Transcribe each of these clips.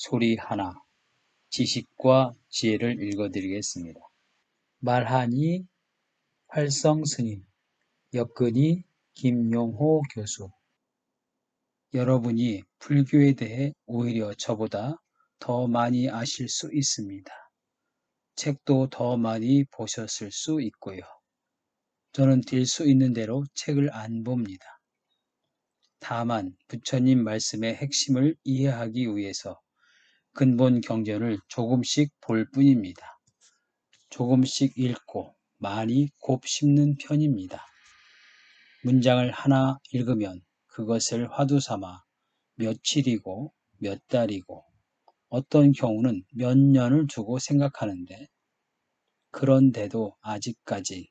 소리 하나, 지식과 지혜를 읽어드리겠습니다. 말하니 활성 스님, 엮으니 김용호 교수. 여러분이 불교에 대해 오히려 저보다 더 많이 아실 수 있습니다. 책도 더 많이 보셨을 수 있고요. 저는 될 수 있는 대로 책을 안 봅니다. 다만 부처님 말씀의 핵심을 이해하기 위해서 근본 경전을 조금씩 볼 뿐입니다. 조금씩 읽고 많이 곱씹는 편입니다. 문장을 하나 읽으면 그것을 화두 삼아 며칠이고 몇 달이고 어떤 경우는 몇 년을 두고 생각하는데 그런데도 아직까지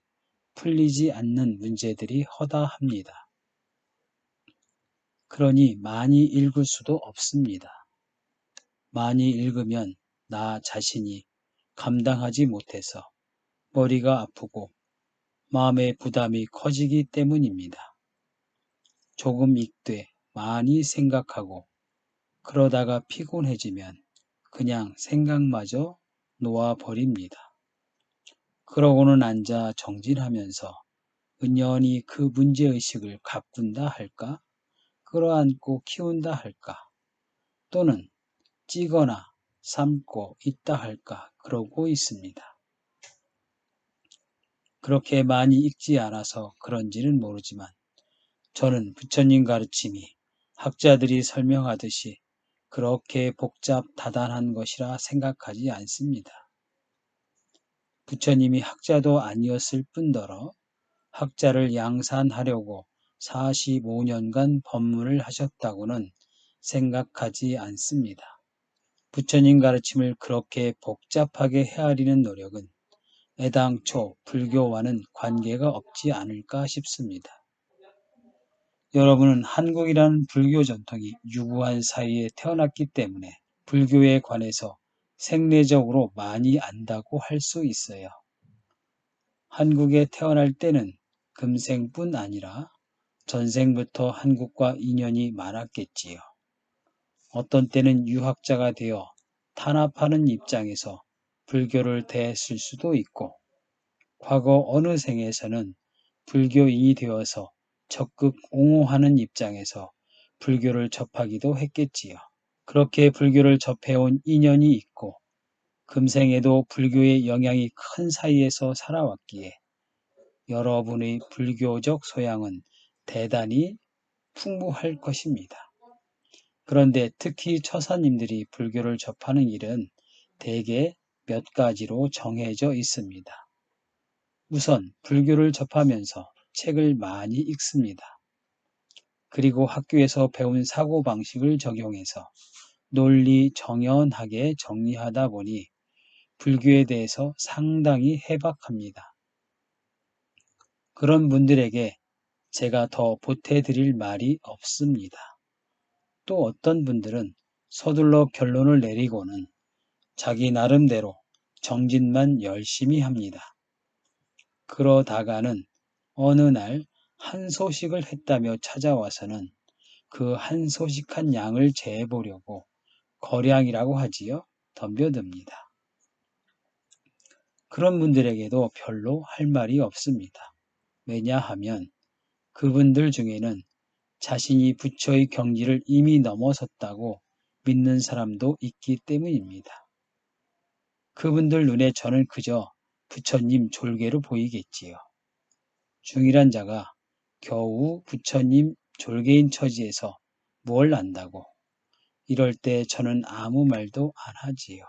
풀리지 않는 문제들이 허다합니다. 그러니 많이 읽을 수도 없습니다. 많이 읽으면 나 자신이 감당하지 못해서 머리가 아프고 마음의 부담이 커지기 때문입니다. 조금 읽되 많이 생각하고 그러다가 피곤해지면 그냥 생각마저 놓아버립니다. 그러고는 앉아 정진하면서 은연히 그 문제의식을 가꾼다 할까? 끌어안고 키운다 할까? 또는 찌거나 삶고 있다 할까? 그러고 있습니다. 그렇게 많이 읽지 않아서 그런지는 모르지만 저는 부처님 가르침이 학자들이 설명하듯이 그렇게 복잡다단한 것이라 생각하지 않습니다. 부처님이 학자도 아니었을 뿐더러 학자를 양산하려고 45년간 법문을 하셨다고는 생각하지 않습니다. 부처님 가르침을 그렇게 복잡하게 헤아리는 노력은 애당초 불교와는 관계가 없지 않을까 싶습니다. 여러분은 한국이라는 불교 전통이 유구한 사이에 태어났기 때문에 불교에 관해서 생리적으로 많이 안다고 할 수 있어요. 한국에 태어날 때는 금생뿐 아니라 전생부터 한국과 인연이 많았겠지요. 어떤 때는 유학자가 되어 탄압하는 입장에서 불교를 대했을 수도 있고 과거 어느 생에서는 불교인이 되어서 적극 옹호하는 입장에서 불교를 접하기도 했겠지요. 그렇게 불교를 접해온 인연이 있고 금생에도 불교의 영향이 큰 사이에서 살아왔기에 여러분의 불교적 소양은 대단히 풍부할 것입니다. 그런데 특히 처사님들이 불교를 접하는 일은 대개 몇 가지로 정해져 있습니다. 우선 불교를 접하면서 책을 많이 읽습니다. 그리고 학교에서 배운 사고방식을 적용해서 논리 정연하게 정리하다 보니 불교에 대해서 상당히 해박합니다. 그런 분들에게 제가 더 보태드릴 말이 없습니다. 또 어떤 분들은 서둘러 결론을 내리고는 자기 나름대로 정진만 열심히 합니다. 그러다가는 어느 날 한 소식을 했다며 찾아와서는 그 한 소식한 양을 재보려고 거량이라고 하지요. 덤벼듭니다. 그런 분들에게도 별로 할 말이 없습니다. 왜냐하면 그분들 중에는 자신이 부처의 경지를 이미 넘어섰다고 믿는 사람도 있기 때문입니다. 그분들 눈에 저는 그저 부처님 졸개로 보이겠지요. 중이란 자가 겨우 부처님 졸개인 처지에서 뭘 안다고 이럴 때 저는 아무 말도 안 하지요.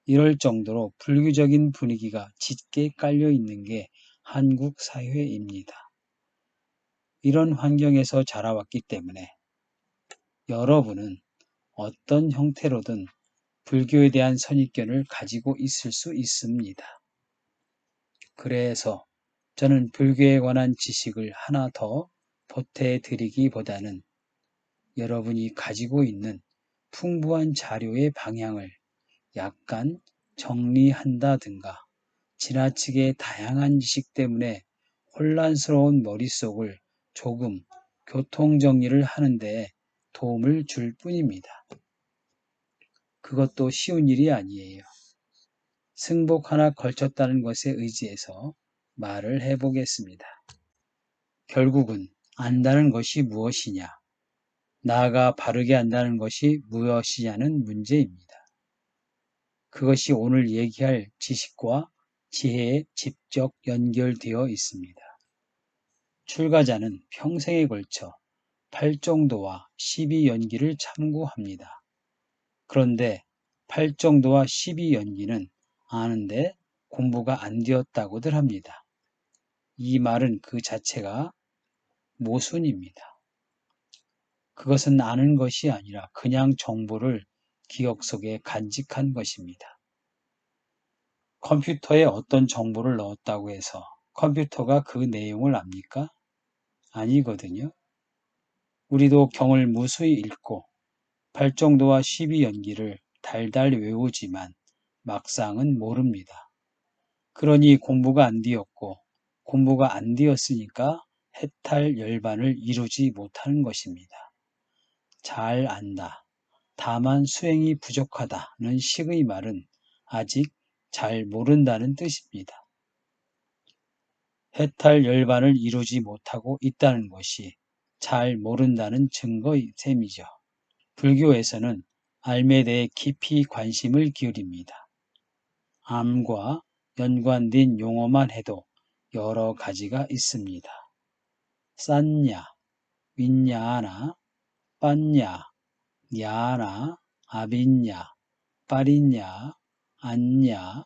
이럴 정도로 불교적인 분위기가 짙게 깔려 있는 게 한국 사회입니다. 이런 환경에서 자라왔기 때문에 여러분은 어떤 형태로든 불교에 대한 선입견을 가지고 있을 수 있습니다. 그래서 저는 불교에 관한 지식을 하나 더 보태드리기보다는 여러분이 가지고 있는 풍부한 자료의 방향을 약간 정리한다든가 지나치게 다양한 지식 때문에 혼란스러운 머릿속을 조금 교통정리를 하는 데 도움을 줄 뿐입니다. 그것도 쉬운 일이 아니에요. 승복 하나 걸쳤다는 것에 의지해서 말을 해보겠습니다. 결국은 안다는 것이 무엇이냐, 나아가 바르게 안다는 것이 무엇이냐는 문제입니다. 그것이 오늘 얘기할 지식과 지혜에 직접 연결되어 있습니다. 출가자는 평생에 걸쳐 8정도와 12연기를 참고합니다. 그런데 8정도와 12연기는 아는데 공부가 안 되었다고들 합니다. 이 말은 그 자체가 모순입니다. 그것은 아는 것이 아니라 그냥 정보를 기억 속에 간직한 것입니다. 컴퓨터에 어떤 정보를 넣었다고 해서 컴퓨터가 그 내용을 압니까? 아니거든요. 우리도 경을 무수히 읽고 8정도와 12연기를 달달 외우지만 막상은 모릅니다. 그러니 공부가 안 되었고 공부가 안 되었으니까 해탈 열반을 이루지 못하는 것입니다. 잘 안다. 다만 수행이 부족하다는 식의 말은 아직 잘 모른다는 뜻입니다. 해탈 열반을 이루지 못하고 있다는 것이 잘 모른다는 증거의 셈이죠. 불교에서는 암에 대해 깊이 관심을 기울입니다. 암과 연관된 용어만 해도 여러 가지가 있습니다. 싼냐, 윈냐나, 빤냐, 야나, 아빈냐, 빠리냐, 안냐,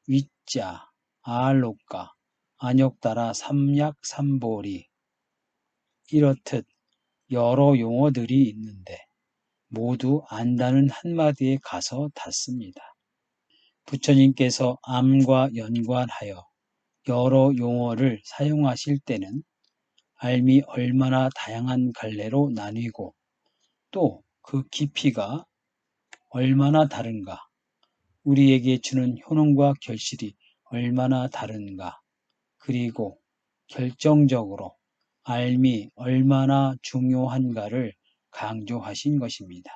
위자, 알록가, 안욕따라 삼약삼보리 이렇듯 여러 용어들이 있는데 모두 안다는 한마디에 가서 닿습니다. 부처님께서 암과 연관하여 여러 용어를 사용하실 때는 암이 얼마나 다양한 갈래로 나뉘고 또 그 깊이가 얼마나 다른가, 우리에게 주는 효능과 결실이 얼마나 다른가, 그리고 결정적으로 암이 얼마나 중요한가를 강조하신 것입니다.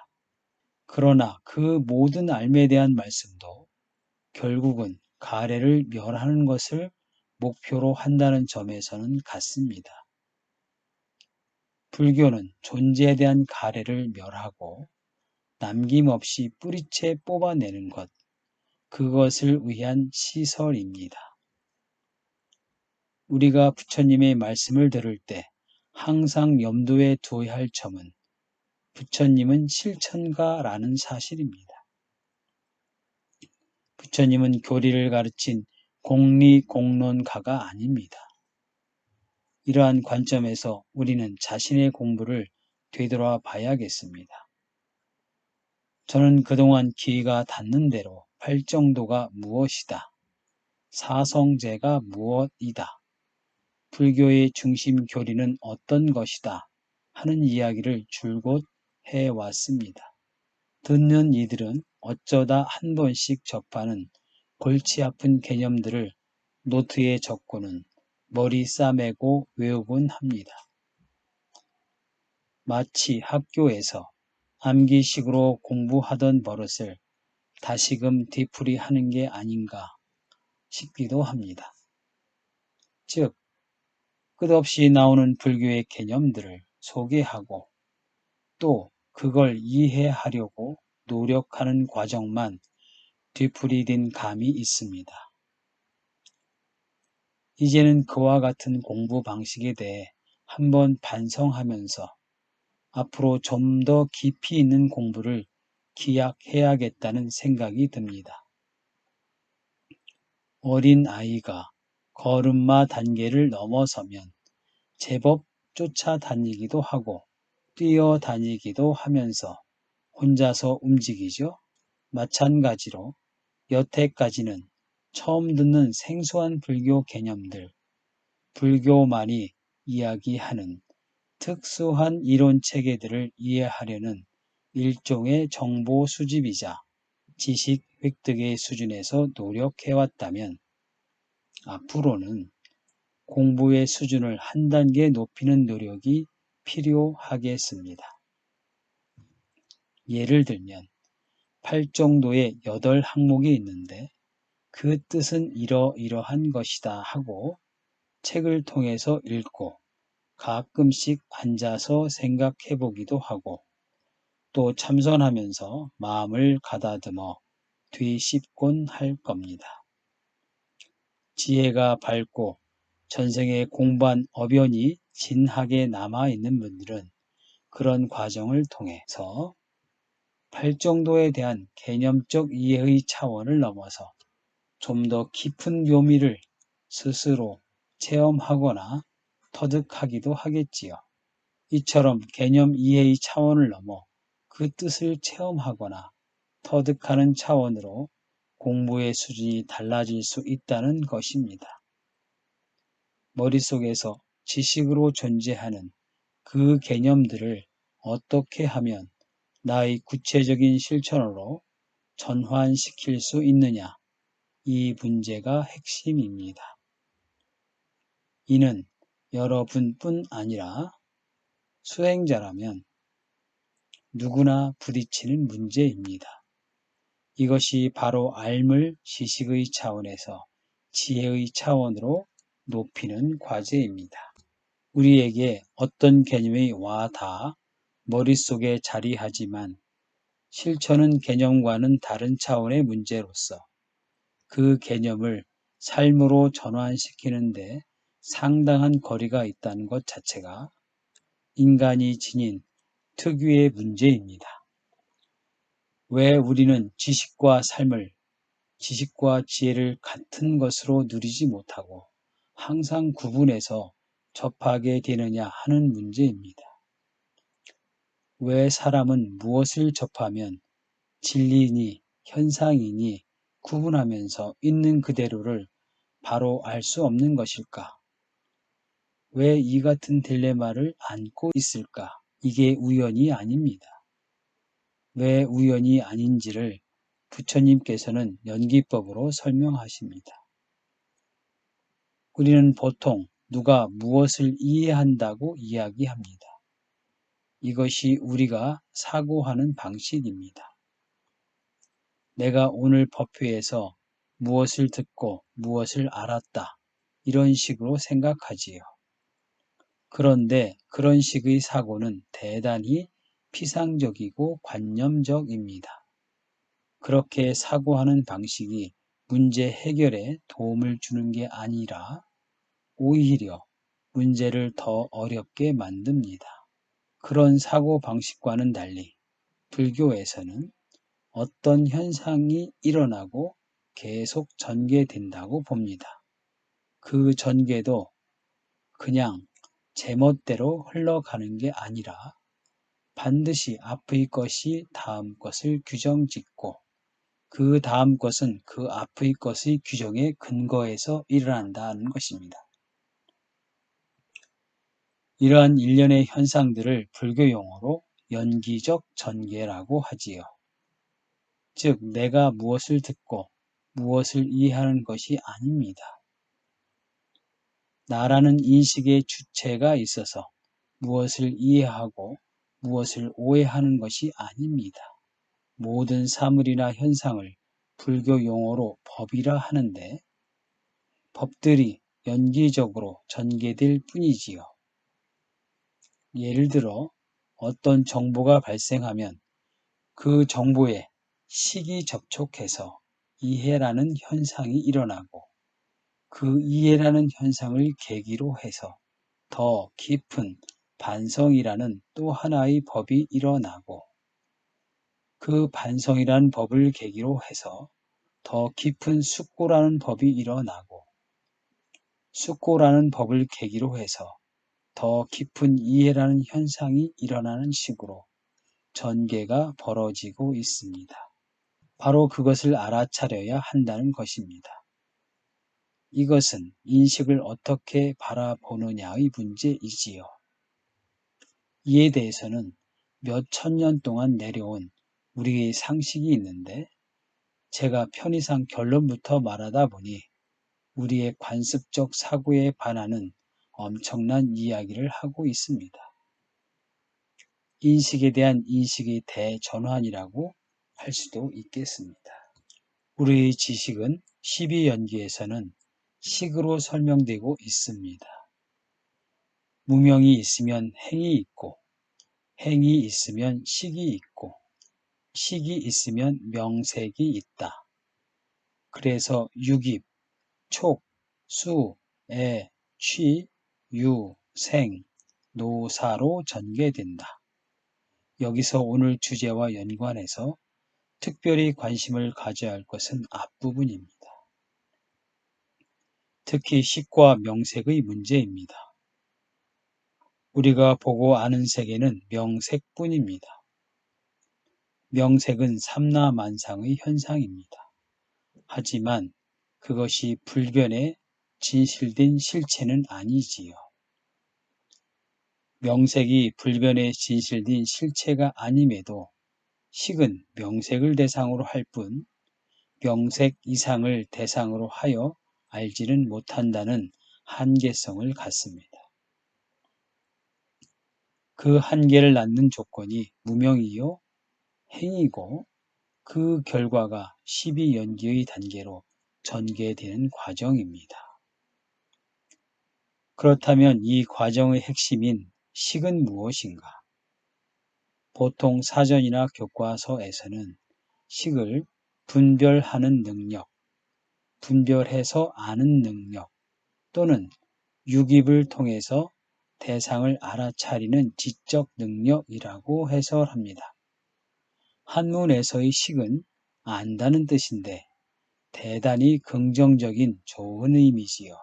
그러나 그 모든 암에 대한 말씀도 결국은 가래를 멸하는 것을 목표로 한다는 점에서는 같습니다. 불교는 존재에 대한 가래를 멸하고 남김없이 뿌리채 뽑아내는 것, 그것을 위한 시설입니다. 우리가 부처님의 말씀을 들을 때 항상 염두에 두어야 할 점은 부처님은 실천가라는 사실입니다. 부처님은 교리를 가르친 공리공론가가 아닙니다. 이러한 관점에서 우리는 자신의 공부를 되돌아 봐야겠습니다. 저는 그동안 귀가 닿는 대로 팔정도가 무엇이다, 사성제가 무엇이다, 불교의 중심 교리는 어떤 것이다 하는 이야기를 줄곧 해왔습니다. 듣는 이들은 어쩌다 한 번씩 접하는 골치 아픈 개념들을 노트에 적고는 머리 싸매고 외우곤 합니다. 마치 학교에서 암기식으로 공부하던 버릇을 다시금 되풀이하는 게 아닌가 싶기도 합니다. 즉, 끝없이 나오는 불교의 개념들을 소개하고 또 그걸 이해하려고 노력하는 과정만 되풀이된 감이 있습니다. 이제는 그와 같은 공부 방식에 대해 한번 반성하면서 앞으로 좀 더 깊이 있는 공부를 기약해야겠다는 생각이 듭니다. 어린 아이가 걸음마 단계를 넘어서면 제법 쫓아다니기도 하고 뛰어다니기도 하면서 혼자서 움직이죠. 마찬가지로 여태까지는 처음 듣는 생소한 불교 개념들, 불교만이 이야기하는 특수한 이론 체계들을 이해하려는 일종의 정보 수집이자 지식 획득의 수준에서 노력해왔다면 앞으로는 공부의 수준을 한 단계 높이는 노력이 필요하겠습니다. 예를 들면 팔정도의 8항목이 있는데 그 뜻은 이러이러한 것이다 하고 책을 통해서 읽고 가끔씩 앉아서 생각해 보기도 하고 또 참선하면서 마음을 가다듬어 뒤집곤 할 겁니다. 지혜가 밝고 전생에 공부한 어변이 진하게 남아있는 분들은 그런 과정을 통해서 팔정도에 대한 개념적 이해의 차원을 넘어서 좀 더 깊은 묘미를 스스로 체험하거나 터득하기도 하겠지요. 이처럼 개념 이해의 차원을 넘어 그 뜻을 체험하거나 터득하는 차원으로 공부의 수준이 달라질 수 있다는 것입니다. 머릿속에서 지식으로 존재하는 그 개념들을 어떻게 하면 나의 구체적인 실천으로 전환시킬 수 있느냐, 이 문제가 핵심입니다. 이는 여러분뿐 아니라 수행자라면 누구나 부딪히는 문제입니다. 이것이 바로 알물 지식의 차원에서 지혜의 차원으로 높이는 과제입니다. 우리에게 어떤 개념이 와 다 머릿속에 자리하지만 실천은 개념과는 다른 차원의 문제로서 그 개념을 삶으로 전환시키는데 상당한 거리가 있다는 것 자체가 인간이 지닌 특유의 문제입니다. 왜 우리는 지식과 삶을, 지식과 지혜를 같은 것으로 누리지 못하고 항상 구분해서 접하게 되느냐 하는 문제입니다. 왜 사람은 무엇을 접하면 진리니 현상이니 구분하면서 있는 그대로를 바로 알 수 없는 것일까? 왜 이 같은 딜레마를 안고 있을까? 이게 우연이 아닙니다. 왜 우연이 아닌지를 부처님께서는 연기법으로 설명하십니다. 우리는 보통 누가 무엇을 이해한다고 이야기합니다. 이것이 우리가 사고하는 방식입니다. 내가 오늘 법회에서 무엇을 듣고 무엇을 알았다. 이런 식으로 생각하지요. 그런데 그런 식의 사고는 대단히 피상적이고 관념적입니다. 그렇게 사고하는 방식이 문제 해결에 도움을 주는 게 아니라 오히려 문제를 더 어렵게 만듭니다. 그런 사고 방식과는 달리 불교에서는 어떤 현상이 일어나고 계속 전개된다고 봅니다. 그 전개도 그냥 제멋대로 흘러가는 게 아니라 반드시 앞의 것이 다음 것을 규정짓고 그 다음 것은 그 앞의 것의 규정에 근거해서 일어난다는 것입니다. 이러한 일련의 현상들을 불교 용어로 연기적 전개라고 하지요. 즉 내가 무엇을 듣고 무엇을 이해하는 것이 아닙니다. 나라는 인식의 주체가 있어서 무엇을 이해하고 무엇을 오해하는 것이 아닙니다. 모든 사물이나 현상을 불교 용어로 법이라 하는데 법들이 연기적으로 전개될 뿐이지요. 예를 들어 어떤 정보가 발생하면 그 정보에 식이 접촉해서 이해라는 현상이 일어나고 그 이해라는 현상을 계기로 해서 더 깊은 반성이라는 또 하나의 법이 일어나고 그 반성이라는 법을 계기로 해서 더 깊은 숙고라는 법이 일어나고 숙고라는 법을 계기로 해서 더 깊은 이해라는 현상이 일어나는 식으로 전개가 벌어지고 있습니다. 바로 그것을 알아차려야 한다는 것입니다. 이것은 인식을 어떻게 바라보느냐의 문제이지요. 이에 대해서는 몇 천년 동안 내려온 우리의 상식이 있는데 제가 편의상 결론부터 말하다 보니 우리의 관습적 사고에 반하는 엄청난 이야기를 하고 있습니다. 인식에 대한 인식의 대전환이라고 할 수도 있겠습니다. 우리의 지식은 12연기에서는 식으로 설명되고 있습니다. 무명이 있으면 행이 있고, 행이 있으면 식이 있고, 식이 있으면 명색이 있다. 그래서 유깁, 촉, 수, 애, 취, 유, 생, 노사로 전개된다. 여기서 오늘 주제와 연관해서 특별히 관심을 가져야 할 것은 앞부분입니다. 특히 식과 명색의 문제입니다. 우리가 보고 아는 세계는 명색뿐입니다. 명색은 삼라만상의 현상입니다. 하지만 그것이 불변의 진실된 실체는 아니지요. 명색이 불변의 진실된 실체가 아님에도 식은 명색을 대상으로 할 뿐 명색 이상을 대상으로 하여 알지는 못한다는 한계성을 갖습니다. 그 한계를 낳는 조건이 무명이요 행이고 그 결과가 12연기의 단계로 전개되는 과정입니다. 그렇다면 이 과정의 핵심인 식은 무엇인가? 보통 사전이나 교과서에서는 식을 분별하는 능력, 분별해서 아는 능력 또는 유깁을 통해서 대상을 알아차리는 지적 능력이라고 해설합니다. 한문에서의 식은 안다는 뜻인데 대단히 긍정적인 좋은 의미지요.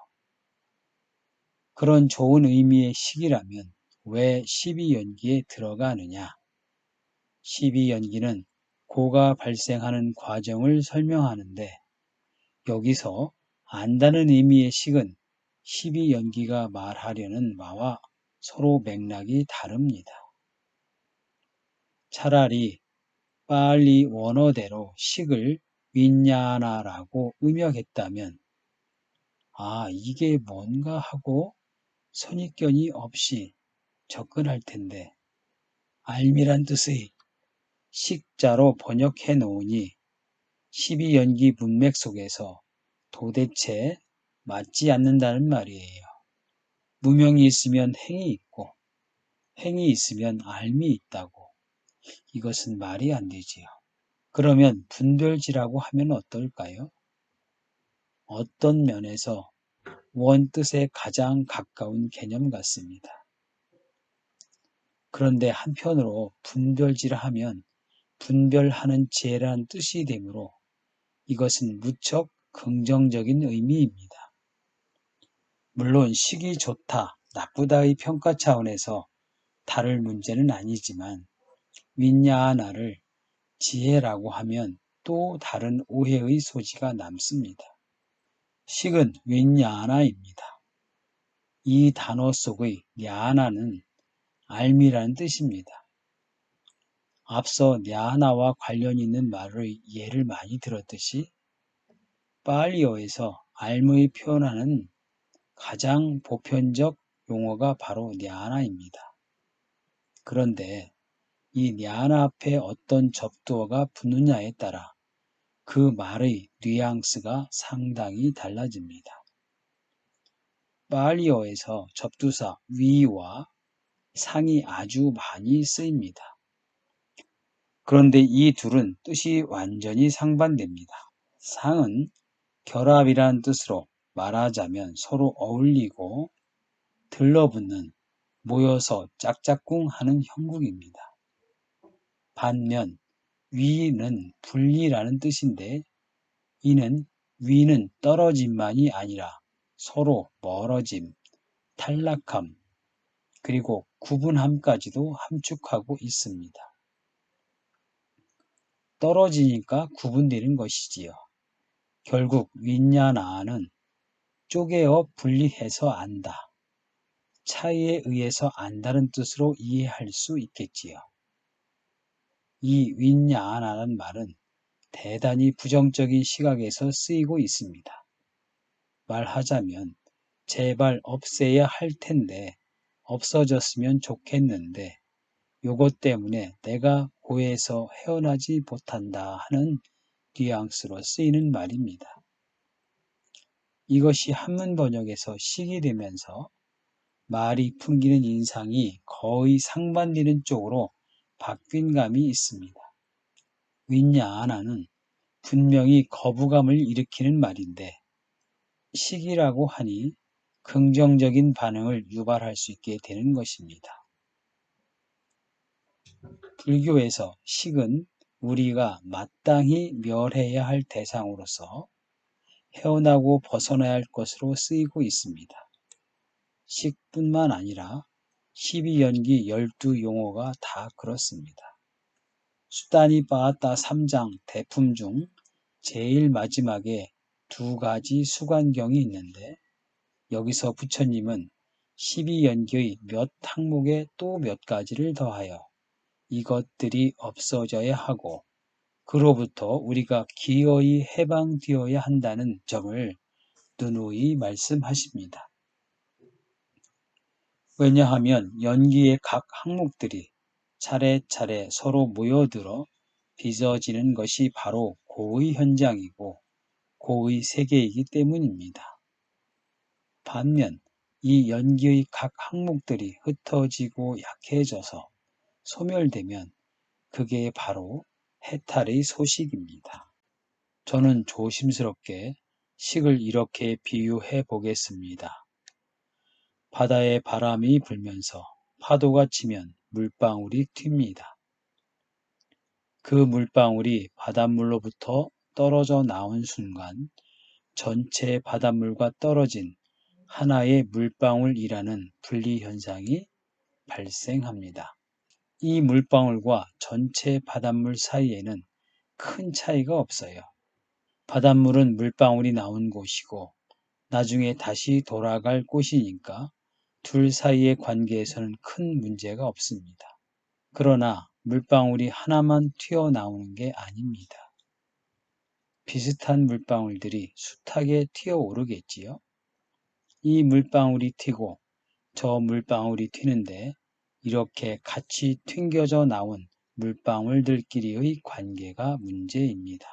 그런 좋은 의미의 식이라면 왜 12연기에 들어가느냐? 12연기는 고가 발생하는 과정을 설명하는데 여기서 안다는 의미의 식은 12연기가 말하려는 바와 서로 맥락이 다릅니다. 차라리 빨리 원어대로 식을 윈냐나라고 음역했다면 이게 뭔가 하고 선입견이 없이 접근할 텐데 알미란 뜻의 식자로 번역해 놓으니 12연기 문맥 속에서 도대체 맞지 않는다는 말이에요. 무명이 있으면 행이 있고 행이 있으면 알미 있다고. 이것은 말이 안 되지요. 그러면 분별지라고 하면 어떨까요? 어떤 면에서 원뜻에 가장 가까운 개념 같습니다. 그런데 한편으로 분별지라 하면 분별하는 지혜라는 뜻이 되므로 이것은 무척 긍정적인 의미입니다. 물론 식이 좋다, 나쁘다의 평가 차원에서 다룰 문제는 아니지만 윈냐하나를 지혜라고 하면 또 다른 오해의 소지가 남습니다. 식은 윈냐하나입니다. 이 단어 속의 냐하나는 알미라는 뜻입니다. 앞서 냐하나와 관련 있는 말의 예를 많이 들었듯이 팔리어에서 알미의 표현하는 가장 보편적 용어가 바로 냐하나입니다. 그런데 이 냐하나 앞에 어떤 접두어가 붙느냐에 따라 그 말의 뉘앙스가 상당히 달라집니다. 팔리어에서 접두사 위와 상이 아주 많이 쓰입니다. 그런데 이 둘은 뜻이 완전히 상반됩니다. 상은 결합이라는 뜻으로 말하자면 서로 어울리고 들러붙는, 모여서 짝짝꿍 하는 형국입니다. 반면 위는 분리라는 뜻인데 이는 위는 떨어짐만이 아니라 서로 멀어짐, 탈락함, 그리고 구분함까지도 함축하고 있습니다. 떨어지니까 구분되는 것이지요. 결국 윈냐나는 쪼개어 분리해서 안다, 차이에 의해서 안다는 뜻으로 이해할 수 있겠지요. 이 윈냐나라는 말은 대단히 부정적인 시각에서 쓰이고 있습니다. 말하자면 제발 없애야 할 텐데 없어졌으면 좋겠는데 요것 때문에 내가 고에서 헤어나지 못한다 하는 뉘앙스로 쓰이는 말입니다. 이것이 한문 번역에서 식이 되면서 말이 풍기는 인상이 거의 상반되는 쪽으로 바뀐 감이 있습니다. 윈냐아나는 분명히 거부감을 일으키는 말인데 식이라고 하니 긍정적인 반응을 유발할 수 있게 되는 것입니다. 불교에서 식은 우리가 마땅히 멸해야 할 대상으로서 헤어나고 벗어나야 할 것으로 쓰이고 있습니다. 식뿐만 아니라 12연기 12용어가 다 그렇습니다. 수다니 빠따 3장 대품 중 제일 마지막에 두 가지 수관경이 있는데 여기서 부처님은 12연기의 몇 항목에 또 몇 가지를 더하여 이것들이 없어져야 하고 그로부터 우리가 기어이 해방되어야 한다는 점을 누누이 말씀하십니다. 왜냐하면 연기의 각 항목들이 차례차례 서로 모여들어 빚어지는 것이 바로 고의 현장이고 고의 세계이기 때문입니다. 반면 이 연기의 각 항목들이 흩어지고 약해져서 소멸되면 그게 바로 해탈의 소식입니다. 저는 조심스럽게 식을 이렇게 비유해 보겠습니다. 바다에 바람이 불면서 파도가 치면 물방울이 튑니다. 그 물방울이 바닷물로부터 떨어져 나온 순간 전체 바닷물과 떨어진 하나의 물방울이라는 분리현상이 발생합니다. 이 물방울과 전체 바닷물 사이에는 큰 차이가 없어요. 바닷물은 물방울이 나온 곳이고 나중에 다시 돌아갈 곳이니까 둘 사이의 관계에서는 큰 문제가 없습니다. 그러나 물방울이 하나만 튀어나오는 게 아닙니다. 비슷한 물방울들이 숱하게 튀어오르겠지요. 이 물방울이 튀고 저 물방울이 튀는데 이렇게 같이 튕겨져 나온 물방울들끼리의 관계가 문제입니다.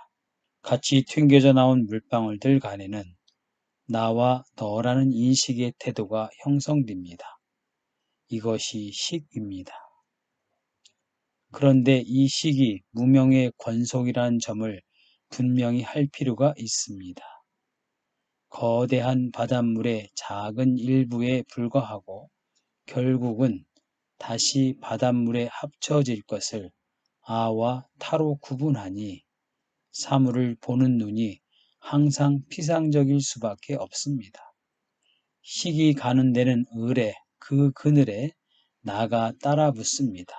같이 튕겨져 나온 물방울들 간에는 나와 너라는 인식의 태도가 형성됩니다. 이것이 식입니다. 그런데 이 식이 무명의 권속이라는 점을 분명히 할 필요가 있습니다. 거대한 바닷물의 작은 일부에 불과하고 결국은 다시 바닷물에 합쳐질 것을 아와 타로 구분하니 사물을 보는 눈이 항상 피상적일 수밖에 없습니다. 식이 가는 데는 을에 그 그늘에 나가 따라 붙습니다.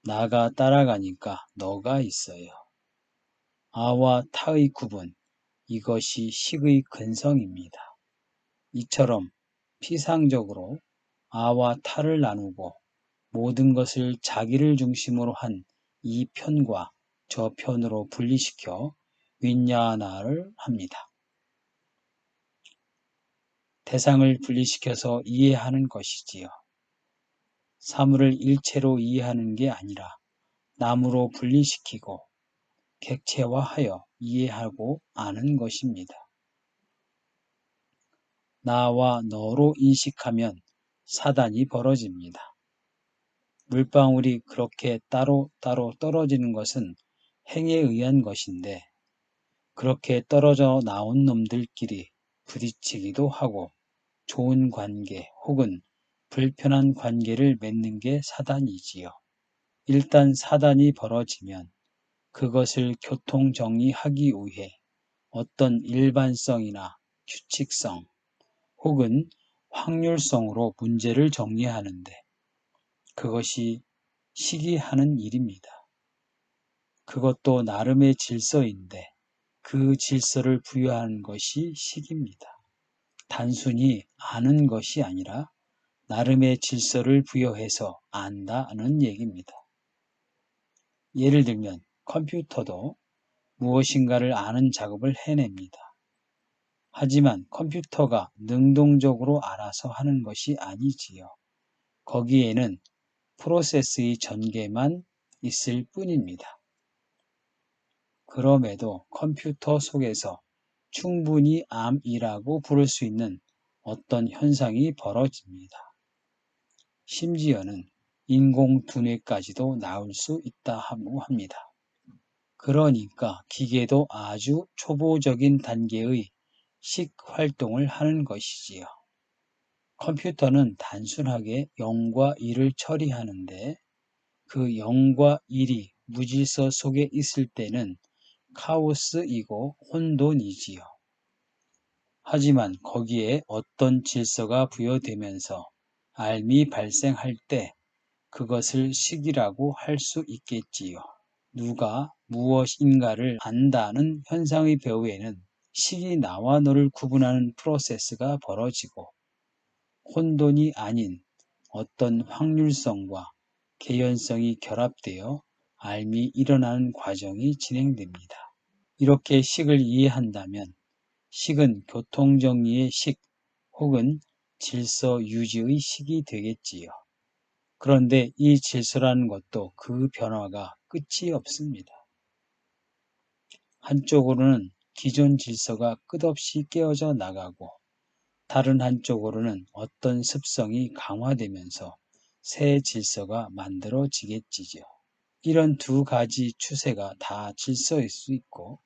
나가 따라가니까 너가 있어요. 아와 타의 구분, 이것이 식의 근성입니다. 이처럼 피상적으로 아와 타를 나누고 모든 것을 자기를 중심으로 한 이 편과 저 편으로 분리시켜 윈야나를 합니다. 대상을 분리시켜서 이해하는 것이지요. 사물을 일체로 이해하는 게 아니라 남으로 분리시키고 객체화하여 이해하고 아는 것입니다. 나와 너로 인식하면 사단이 벌어집니다. 물방울이 그렇게 따로따로 떨어지는 것은 행에 의한 것인데 그렇게 떨어져 나온 놈들끼리 부딪히기도 하고 좋은 관계 혹은 불편한 관계를 맺는 게 사단이지요. 일단 사단이 벌어지면 그것을 교통정리하기 위해 어떤 일반성이나 규칙성 혹은 확률성으로 문제를 정리하는데 그것이 시기하는 일입니다. 그것도 나름의 질서인데 그 질서를 부여하는 것이 식입니다. 단순히 아는 것이 아니라 나름의 질서를 부여해서 안다는 얘기입니다. 예를 들면 컴퓨터도 무엇인가를 아는 작업을 해냅니다. 하지만 컴퓨터가 능동적으로 알아서 하는 것이 아니지요. 거기에는 프로세스의 전개만 있을 뿐입니다. 그럼에도 컴퓨터 속에서 충분히 암이라고 부를 수 있는 어떤 현상이 벌어집니다. 심지어는 인공 두뇌까지도 나올 수 있다고 합니다. 그러니까 기계도 아주 초보적인 단계의 식 활동을 하는 것이지요. 컴퓨터는 단순하게 0과 1을 처리하는데 그 0과 1이 무질서 속에 있을 때는 카오스이고 혼돈이지요. 하지만 거기에 어떤 질서가 부여되면서 알미 발생할 때 그것을 식이라고 할 수 있겠지요. 누가 무엇인가를 안다는 현상의 배후에는 식이 나와 너를 구분하는 프로세스가 벌어지고 혼돈이 아닌 어떤 확률성과 개연성이 결합되어 알미 일어나는 과정이 진행됩니다. 이렇게 식을 이해한다면 식은 교통정리의 식 혹은 질서 유지의 식이 되겠지요. 그런데 이 질서라는 것도 그 변화가 끝이 없습니다. 한쪽으로는 기존 질서가 끝없이 깨어져 나가고 다른 한쪽으로는 어떤 습성이 강화되면서 새 질서가 만들어지겠지요. 이런 두 가지 추세가 다 질서일 수 있고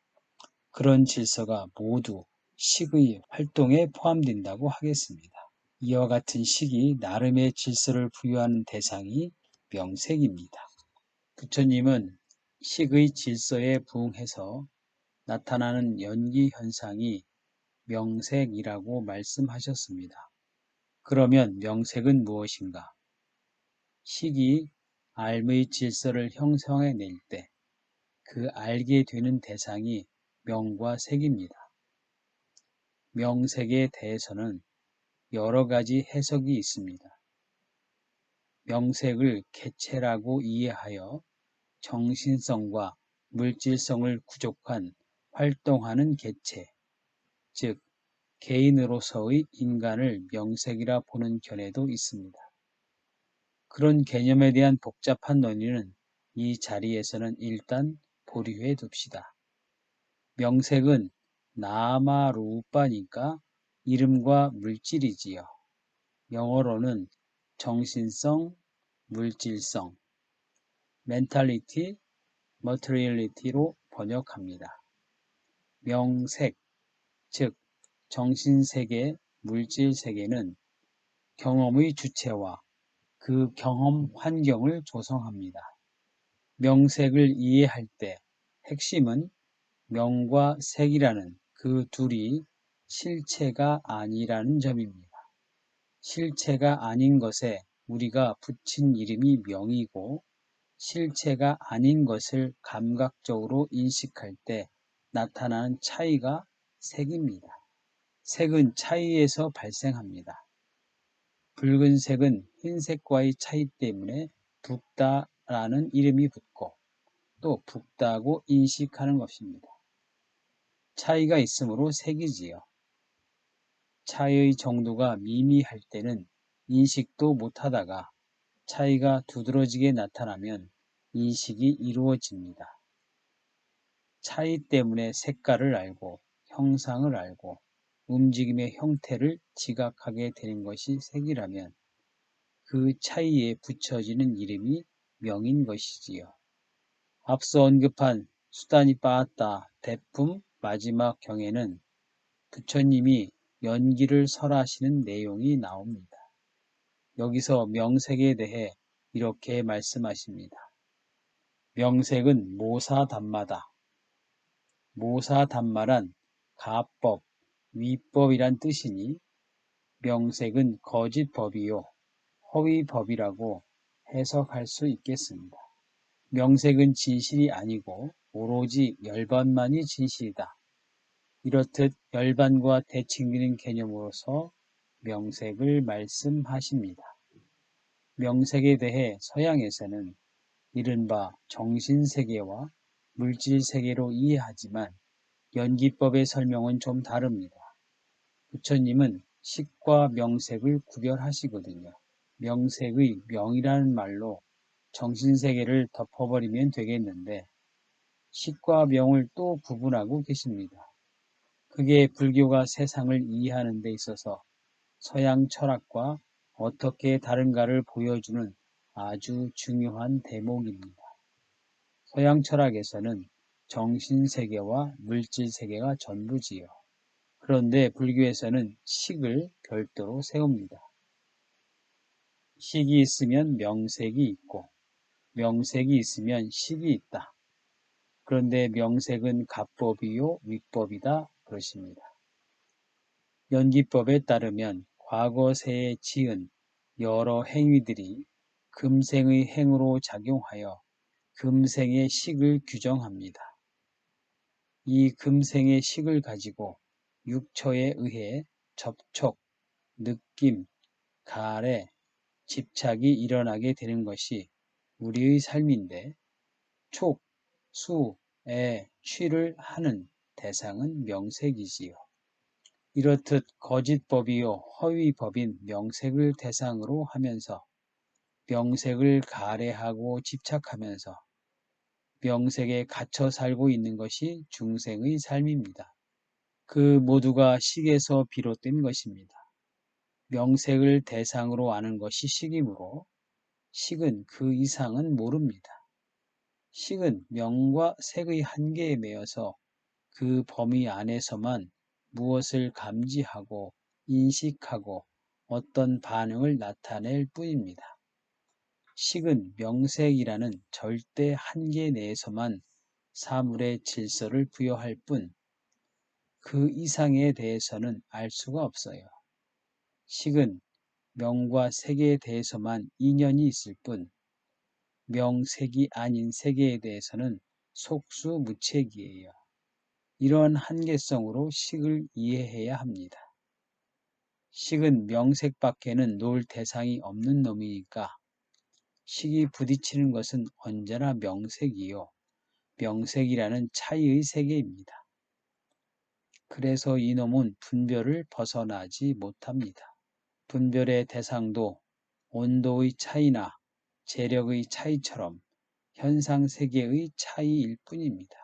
그런 질서가 모두 식의 활동에 포함된다고 하겠습니다. 이와 같은 식이 나름의 질서를 부여하는 대상이 명색입니다. 부처님은 식의 질서에 부응해서 나타나는 연기 현상이 명색이라고 말씀하셨습니다. 그러면 명색은 무엇인가? 식이 알의 질서를 형성해낼 때 그 알게 되는 대상이 명과 색입니다. 명색에 대해서는 여러 가지 해석이 있습니다. 명색을 개체라고 이해하여 정신성과 물질성을 구족한 활동하는 개체, 즉 개인으로서의 인간을 명색이라 보는 견해도 있습니다. 그런 개념에 대한 복잡한 논의는 이 자리에서는 일단 보류해 둡시다. 명색은 나마루빠니까 이름과 물질이지요. 영어로는 정신성, 물질성, mentality, materiality로 번역합니다. 명색, 즉 정신세계, 물질세계는 경험의 주체와 그 경험 환경을 조성합니다. 명색을 이해할 때 핵심은 명과 색이라는 그 둘이 실체가 아니라는 점입니다. 실체가 아닌 것에 우리가 붙인 이름이 명이고 실체가 아닌 것을 감각적으로 인식할 때 나타나는 차이가 색입니다. 색은 차이에서 발생합니다. 붉은색은 흰색과의 차이 때문에 붉다라는 이름이 붙고 또 붉다고 인식하는 것입니다. 차이가 있으므로 색이지요. 차이의 정도가 미미할 때는 인식도 못하다가 차이가 두드러지게 나타나면 인식이 이루어집니다. 차이 때문에 색깔을 알고 형상을 알고 움직임의 형태를 지각하게 되는 것이 색이라면 그 차이에 붙여지는 이름이 명인 것이지요. 앞서 언급한 수다니 빠았다 대품 마지막 경에는 부처님이 연기를 설하시는 내용이 나옵니다. 여기서 명색에 대해 이렇게 말씀하십니다. 명색은 모사담마다. 모사담마란 가법, 위법이란 뜻이니 명색은 거짓법이요, 허위법이라고 해석할 수 있겠습니다. 명색은 진실이 아니고 오로지 열반만이 진실이다. 이렇듯 열반과 대칭되는 개념으로서 명색을 말씀하십니다. 명색에 대해 서양에서는 이른바 정신세계와 물질세계로 이해하지만 연기법의 설명은 좀 다릅니다. 부처님은 식과 명색을 구별하시거든요. 명색의 명이라는 말로 정신세계를 덮어버리면 되겠는데 식과 명을 또 구분하고 계십니다. 그게 불교가 세상을 이해하는 데 있어서 서양 철학과 어떻게 다른가를 보여주는 아주 중요한 대목입니다. 서양 철학에서는 정신세계와 물질세계가 전부지요. 그런데 불교에서는 식을 별도로 세웁니다. 식이 있으면 명색이 있고 명색이 있으면 식이 있다. 그런데 명색은 가법이요 위법이다 그러십니다. 연기법에 따르면 과거세에 지은 여러 행위들이 금생의 행으로 작용하여 금생의 식을 규정합니다. 이 금생의 식을 가지고 육처에 의해 접촉, 느낌, 가래, 집착이 일어나게 되는 것이 우리의 삶인데 촉, 수, 애, 취를 하는 대상은 명색이지요. 이렇듯 거짓법이요 허위법인 명색을 대상으로 하면서 명색을 가래하고 집착하면서 명색에 갇혀 살고 있는 것이 중생의 삶입니다. 그 모두가 식에서 비롯된 것입니다. 명색을 대상으로 아는 것이 식이므로 식은 그 이상은 모릅니다. 식은 명과 색의 한계에 매여서 그 범위 안에서만 무엇을 감지하고 인식하고 어떤 반응을 나타낼 뿐입니다. 식은 명색이라는 절대 한계 내에서만 사물의 질서를 부여할 뿐, 그 이상에 대해서는 알 수가 없어요. 식은 명과 색에 대해서만 인연이 있을 뿐, 명색이 아닌 세계에 대해서는 속수무책이에요. 이러한 한계성으로 식을 이해해야 합니다. 식은 명색 밖에는 놓을 대상이 없는 놈이니까 식이 부딪히는 것은 언제나 명색이요. 명색이라는 차이의 세계입니다. 그래서 이놈은 분별을 벗어나지 못합니다. 분별의 대상도 온도의 차이나 재력의 차이처럼 현상세계의 차이일 뿐입니다.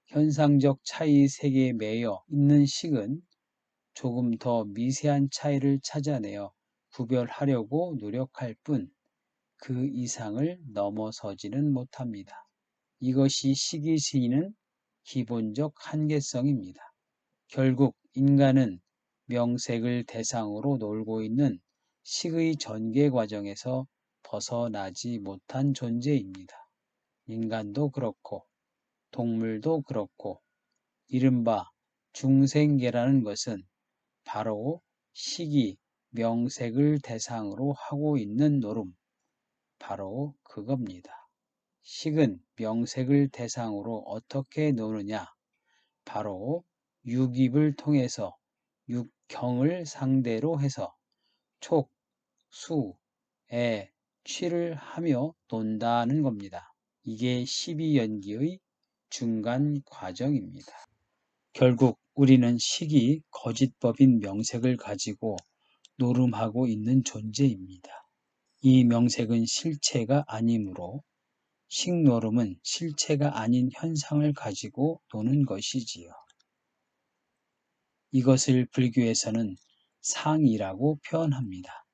현상적 차이 세계에 매여 있는 식은 조금 더 미세한 차이를 찾아내어 구별하려고 노력할 뿐 그 이상을 넘어서지는 못합니다. 이것이 식이 지니는 기본적 한계성입니다. 결국 인간은 명색을 대상으로 놀고 있는 식의 전개 과정에서 벗어나지 못한 존재입니다. 인간도 그렇고 동물도 그렇고 이른바 중생계라는 것은 바로 식이 명색을 대상으로 하고 있는 노름, 바로 그겁니다. 식은 명색을 대상으로 어떻게 노느냐? 바로 육입을 통해서 육경을 상대로 해서 촉, 수, 애, 취를 하며 논다는 겁니다. 이게 12연기의 중간 과정입니다. 결국 우리는 식이 거짓법인 명색을 가지고 노름하고 있는 존재입니다. 이 명색은 실체가 아니므로 식노름은 실체가 아닌 현상을 가지고 노는 것이지요. 이것을 불교에서는 상이라고 표현합니다.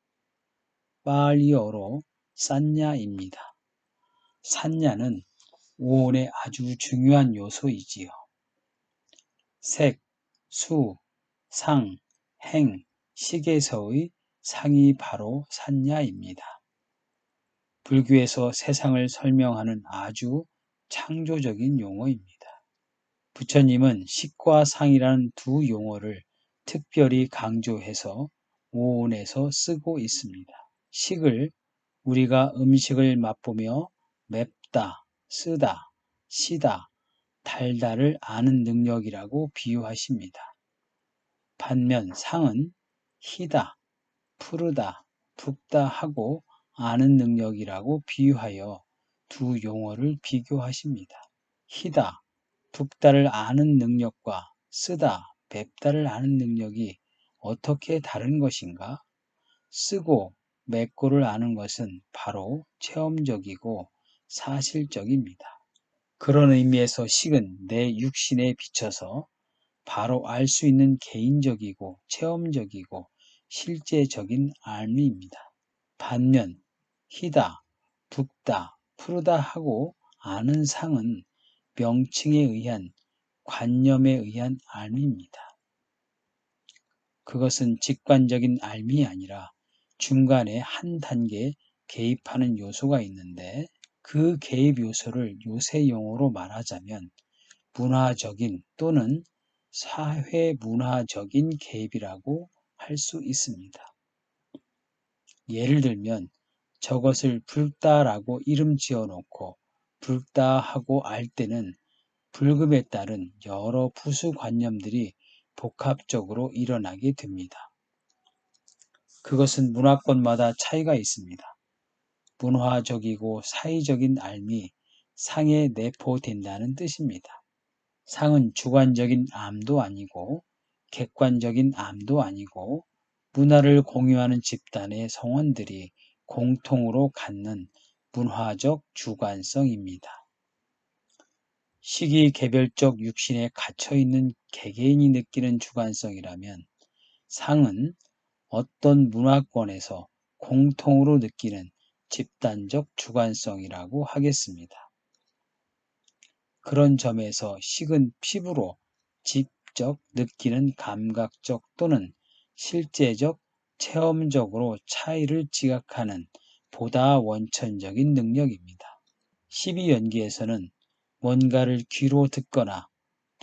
팔리어로 산냐입니다. 산냐는 오온의 아주 중요한 요소이지요. 색, 수, 상, 행, 식에서의 상이 바로 산냐입니다. 불교에서 세상을 설명하는 아주 창조적인 용어입니다. 부처님은 식과 상이라는 두 용어를 특별히 강조해서 오온에서 쓰고 있습니다. 식을 우리가 음식을 맛보며 맵다, 쓰다, 시다, 달다를 아는 능력이라고 비유하십니다. 반면 상은 희다, 푸르다, 붓다 하고 아는 능력이라고 비유하여 두 용어를 비교하십니다. 희다, 붓다를 아는 능력과 쓰다, 맵다를 아는 능력이 어떻게 다른 것인가? 쓰고 맺고를 아는 것은 바로 체험적이고 사실적입니다. 그런 의미에서 식은 내 육신에 비춰서 바로 알 수 있는 개인적이고 체험적이고 실제적인 알미입니다. 반면 희다, 붓다, 푸르다 하고 아는 상은 명칭에 의한 관념에 의한 알미입니다. 그것은 직관적인 알미 아니라 중간에 한 단계 개입하는 요소가 있는데 그 개입 요소를 요새 용어로 말하자면 문화적인 또는 사회문화적인 개입이라고 할 수 있습니다. 예를 들면 저것을 붉다라고 이름 지어놓고 붉다 하고 알 때는 붉음에 따른 여러 부수관념들이 복합적으로 일어나게 됩니다. 그것은 문화권마다 차이가 있습니다. 문화적이고 사회적인 알미, 상에 내포된다는 뜻입니다. 상은 주관적인 암도 아니고 객관적인 암도 아니고 문화를 공유하는 집단의 성원들이 공통으로 갖는 문화적 주관성입니다. 시기개별적 육신에 갇혀있는 개개인이 느끼는 주관성이라면 상은 어떤 문화권에서 공통으로 느끼는 집단적 주관성이라고 하겠습니다. 그런 점에서 식은 피부로 직접 느끼는 감각적 또는 실제적, 체험적으로 차이를 지각하는 보다 원천적인 능력입니다. 12연기에서는 뭔가를 귀로 듣거나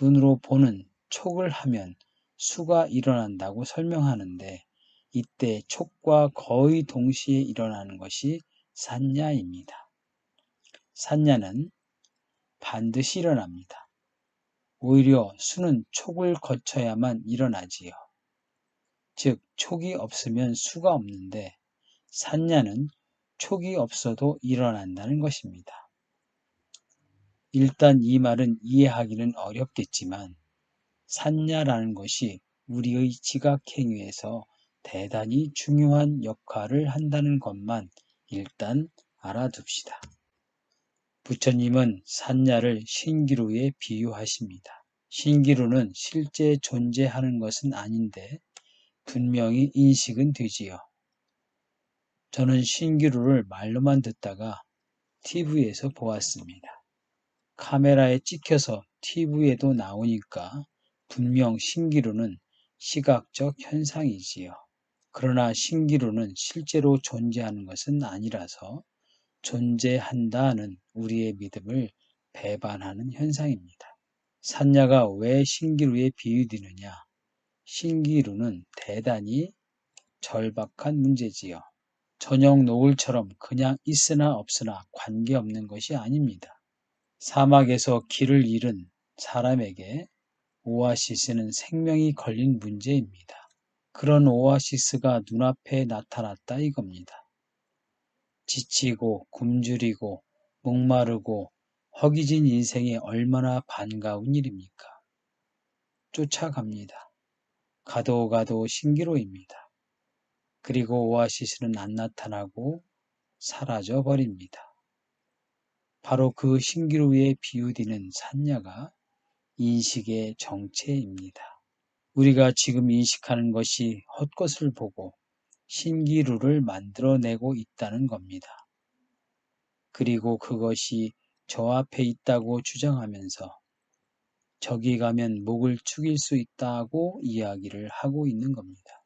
눈으로 보는 촉을 하면 수가 일어난다고 설명하는데 이때 촉과 거의 동시에 일어나는 것이 산냐입니다. 산냐는 반드시 일어납니다. 오히려 수는 촉을 거쳐야만 일어나지요. 즉 촉이 없으면 수가 없는데 산냐는 촉이 없어도 일어난다는 것입니다. 일단 이 말은 이해하기는 어렵겠지만 산냐라는 것이 우리의 지각행위에서 대단히 중요한 역할을 한다는 것만 일단 알아둡시다. 부처님은 산냐를 신기루에 비유하십니다. 신기루는 실제 존재하는 것은 아닌데 분명히 인식은 되지요. 저는 신기루를 말로만 듣다가 TV에서 보았습니다. 카메라에 찍혀서 TV에도 나오니까 분명 신기루는 시각적 현상이지요. 그러나 신기루는 실제로 존재하는 것은 아니라서 존재한다는 우리의 믿음을 배반하는 현상입니다. 산야가 왜 신기루에 비유되느냐? 신기루는 대단히 절박한 문제지요. 저녁 노을처럼 그냥 있으나 없으나 관계없는 것이 아닙니다. 사막에서 길을 잃은 사람에게 오아시스는 생명이 걸린 문제입니다. 그런 오아시스가 눈앞에 나타났다 이겁니다. 지치고 굶주리고 목마르고 허기진 인생이 얼마나 반가운 일입니까? 쫓아갑니다. 가도 가도 신기루입니다. 그리고 오아시스는 안 나타나고 사라져 버립니다. 바로 그 신기루에 비유되는 산야가 인식의 정체입니다. 우리가 지금 인식하는 것이 헛것을 보고 신기루를 만들어내고 있다는 겁니다. 그리고 그것이 저 앞에 있다고 주장하면서 저기 가면 목을 축일 수 있다고 이야기를 하고 있는 겁니다.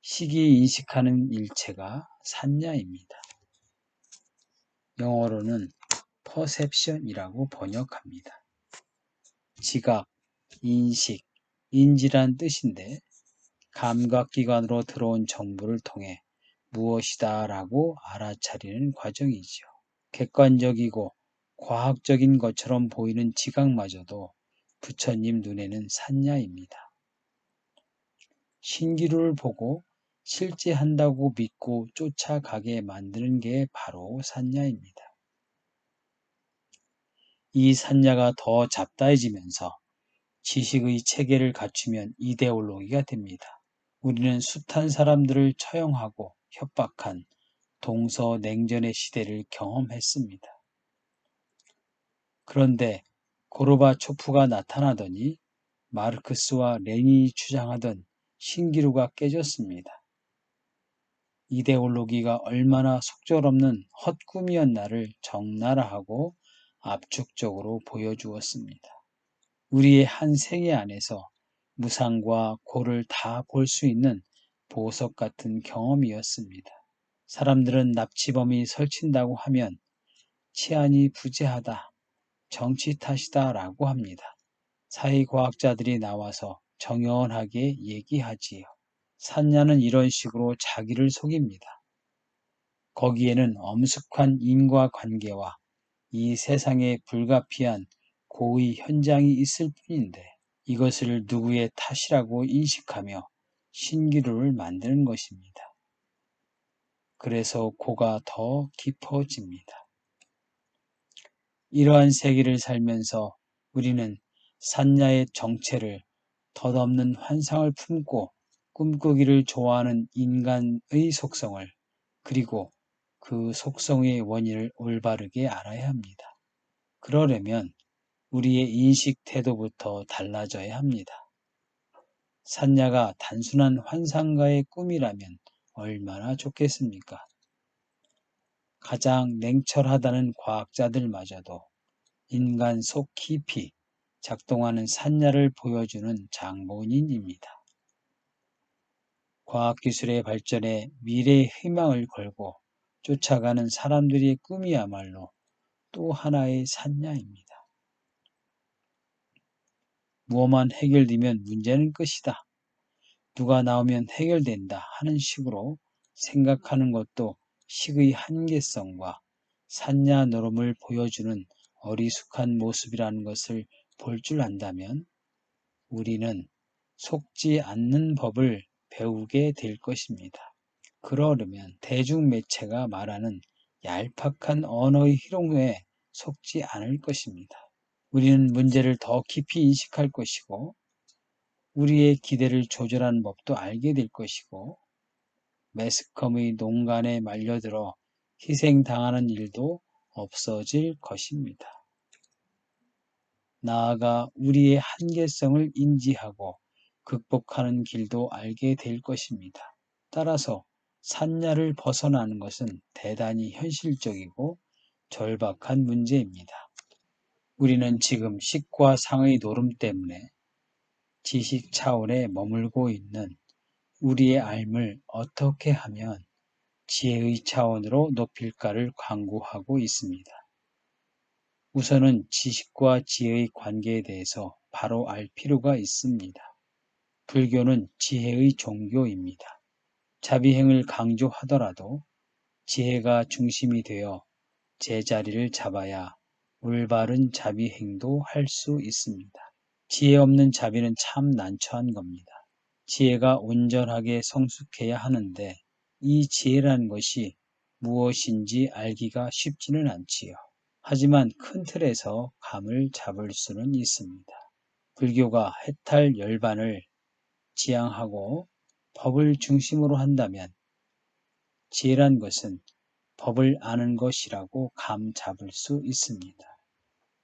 식이 인식하는 일체가 산야입니다. 영어로는 perception이라고 번역합니다. 지각, 인식, 인지란 뜻인데 감각기관으로 들어온 정보를 통해 무엇이다 라고 알아차리는 과정이지요. 객관적이고 과학적인 것처럼 보이는 지각마저도 부처님 눈에는 산야입니다. 신기루를 보고 실제한다고 믿고 쫓아가게 만드는 게 바로 산야입니다. 이 산야가 더 잡다해지면서 지식의 체계를 갖추면 이데올로기가 됩니다. 우리는 숱한 사람들을 처형하고 협박한 동서냉전의 시대를 경험했습니다. 그런데 고르바초프가 나타나더니 마르크스와 레닌이 주장하던 신기루가 깨졌습니다. 이데올로기가 얼마나 속절없는 헛꿈이었나를 적나라하고 압축적으로 보여주었습니다. 우리의 한 생애 안에서 무상과 고를 다 볼 수 있는 보석 같은 경험이었습니다. 사람들은 납치범이 설친다고 하면 치안이 부재하다, 정치 탓이다 라고 합니다. 사회과학자들이 나와서 정연하게 얘기하지요. 산냐는 이런 식으로 자기를 속입니다. 거기에는 엄숙한 인과관계와 이 세상에 불가피한 고의 현장이 있을 뿐인데 이것을 누구의 탓이라고 인식하며 신기루를 만드는 것입니다. 그래서 고가 더 깊어집니다. 이러한 세계를 살면서 우리는 산야의 정체를 덧없는 환상을 품고 꿈꾸기를 좋아하는 인간의 속성을 그리고 그 속성의 원인을 올바르게 알아야 합니다. 그러려면 우리의 인식 태도부터 달라져야 합니다. 산야가 단순한 환상가의 꿈이라면 얼마나 좋겠습니까? 가장 냉철하다는 과학자들마저도 인간 속 깊이 작동하는 산야를 보여주는 장본인입니다. 과학기술의 발전에 미래의 희망을 걸고 쫓아가는 사람들의 꿈이야말로 또 하나의 산야입니다. 무엇만 해결되면 문제는 끝이다. 누가 나오면 해결된다 하는 식으로 생각하는 것도 식의 한계성과 산야 노름을 보여주는 어리숙한 모습이라는 것을 볼 줄 안다면 우리는 속지 않는 법을 배우게 될 것입니다. 그러려면 대중매체가 말하는 얄팍한 언어의 희롱에 속지 않을 것입니다. 우리는 문제를 더 깊이 인식할 것이고 우리의 기대를 조절하는 법도 알게 될 것이고 매스컴의 농간에 말려들어 희생당하는 일도 없어질 것입니다. 나아가 우리의 한계성을 인지하고 극복하는 길도 알게 될 것입니다. 따라서 산야를 벗어나는 것은 대단히 현실적이고 절박한 문제입니다. 우리는 지금 식과 상의 노름 때문에 지식 차원에 머물고 있는 우리의 삶을 어떻게 하면 지혜의 차원으로 높일까를 강구하고 있습니다. 우선은 지식과 지혜의 관계에 대해서 바로 알 필요가 있습니다. 불교는 지혜의 종교입니다. 자비행을 강조하더라도 지혜가 중심이 되어 제자리를 잡아야 올바른 자비행도 할 수 있습니다. 지혜 없는 자비는 참 난처한 겁니다. 지혜가 온전하게 성숙해야 하는데 이 지혜라는 것이 무엇인지 알기가 쉽지는 않지요. 하지만 큰 틀에서 감을 잡을 수는 있습니다. 불교가 해탈 열반을 지향하고 법을 중심으로 한다면 지혜란 것은 법을 아는 것이라고 감 잡을 수 있습니다.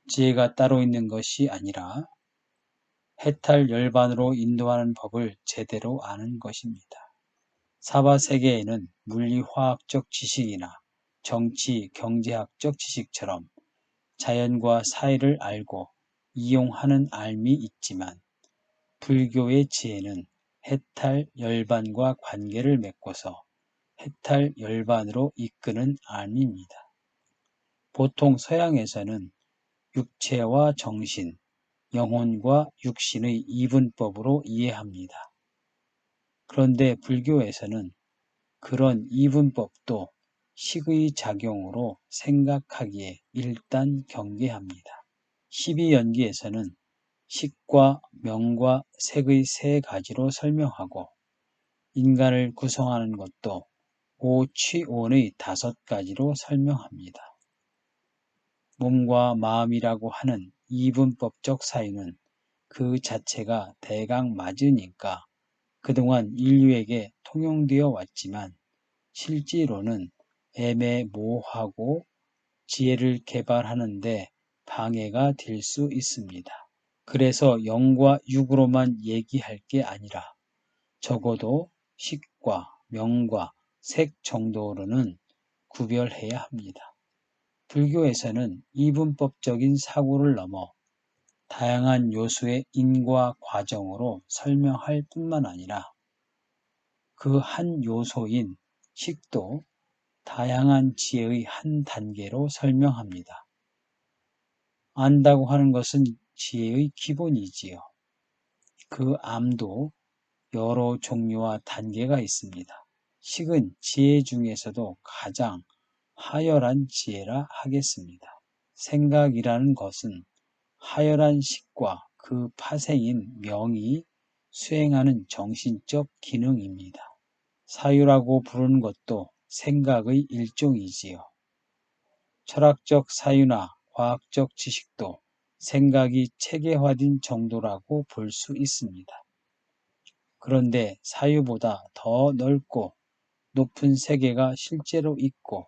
지혜가 따로 있는 것이 아니라 해탈 열반으로 인도하는 법을 제대로 아는 것입니다. 사바세계에는 물리화학적 지식이나 정치, 경제학적 지식처럼 자연과 사회를 알고 이용하는 알미 있지만 불교의 지혜는 해탈 열반과 관계를 맺고서 해탈 열반으로 이끄는 알미입니다. 보통 서양에서는 육체와 정신, 영혼과 육신의 이분법으로 이해합니다. 그런데 불교에서는 그런 이분법도 식의 작용으로 생각하기에 일단 경계합니다. 12연기에서는 식과 명과 색의 세 가지로 설명하고 인간을 구성하는 것도 오취온의 5가지로 설명합니다. 몸과 마음이라고 하는 이분법적 사유는 그 자체가 대강 맞으니까 그동안 인류에게 통용되어 왔지만 실제로는 애매모호하고 지혜를 개발하는 데 방해가 될 수 있습니다. 그래서 영과 육으로만 얘기할 게 아니라 적어도 식과 명과 색 정도로는 구별해야 합니다. 불교에서는 이분법적인 사고를 넘어 다양한 요소의 인과 과정으로 설명할 뿐만 아니라 그 한 요소인 식도 다양한 지혜의 한 단계로 설명합니다. 안다고 하는 것은 지혜의 기본이지요. 그 암도 여러 종류와 단계가 있습니다. 식은 지혜 중에서도 가장 하열한 지혜라 하겠습니다. 생각이라는 것은 하열한 식과 그 파생인 명이 수행하는 정신적 기능입니다. 사유라고 부르는 것도 생각의 일종이지요. 철학적 사유나 과학적 지식도 생각이 체계화된 정도라고 볼 수 있습니다. 그런데 사유보다 더 넓고 높은 세계가 실제로 있고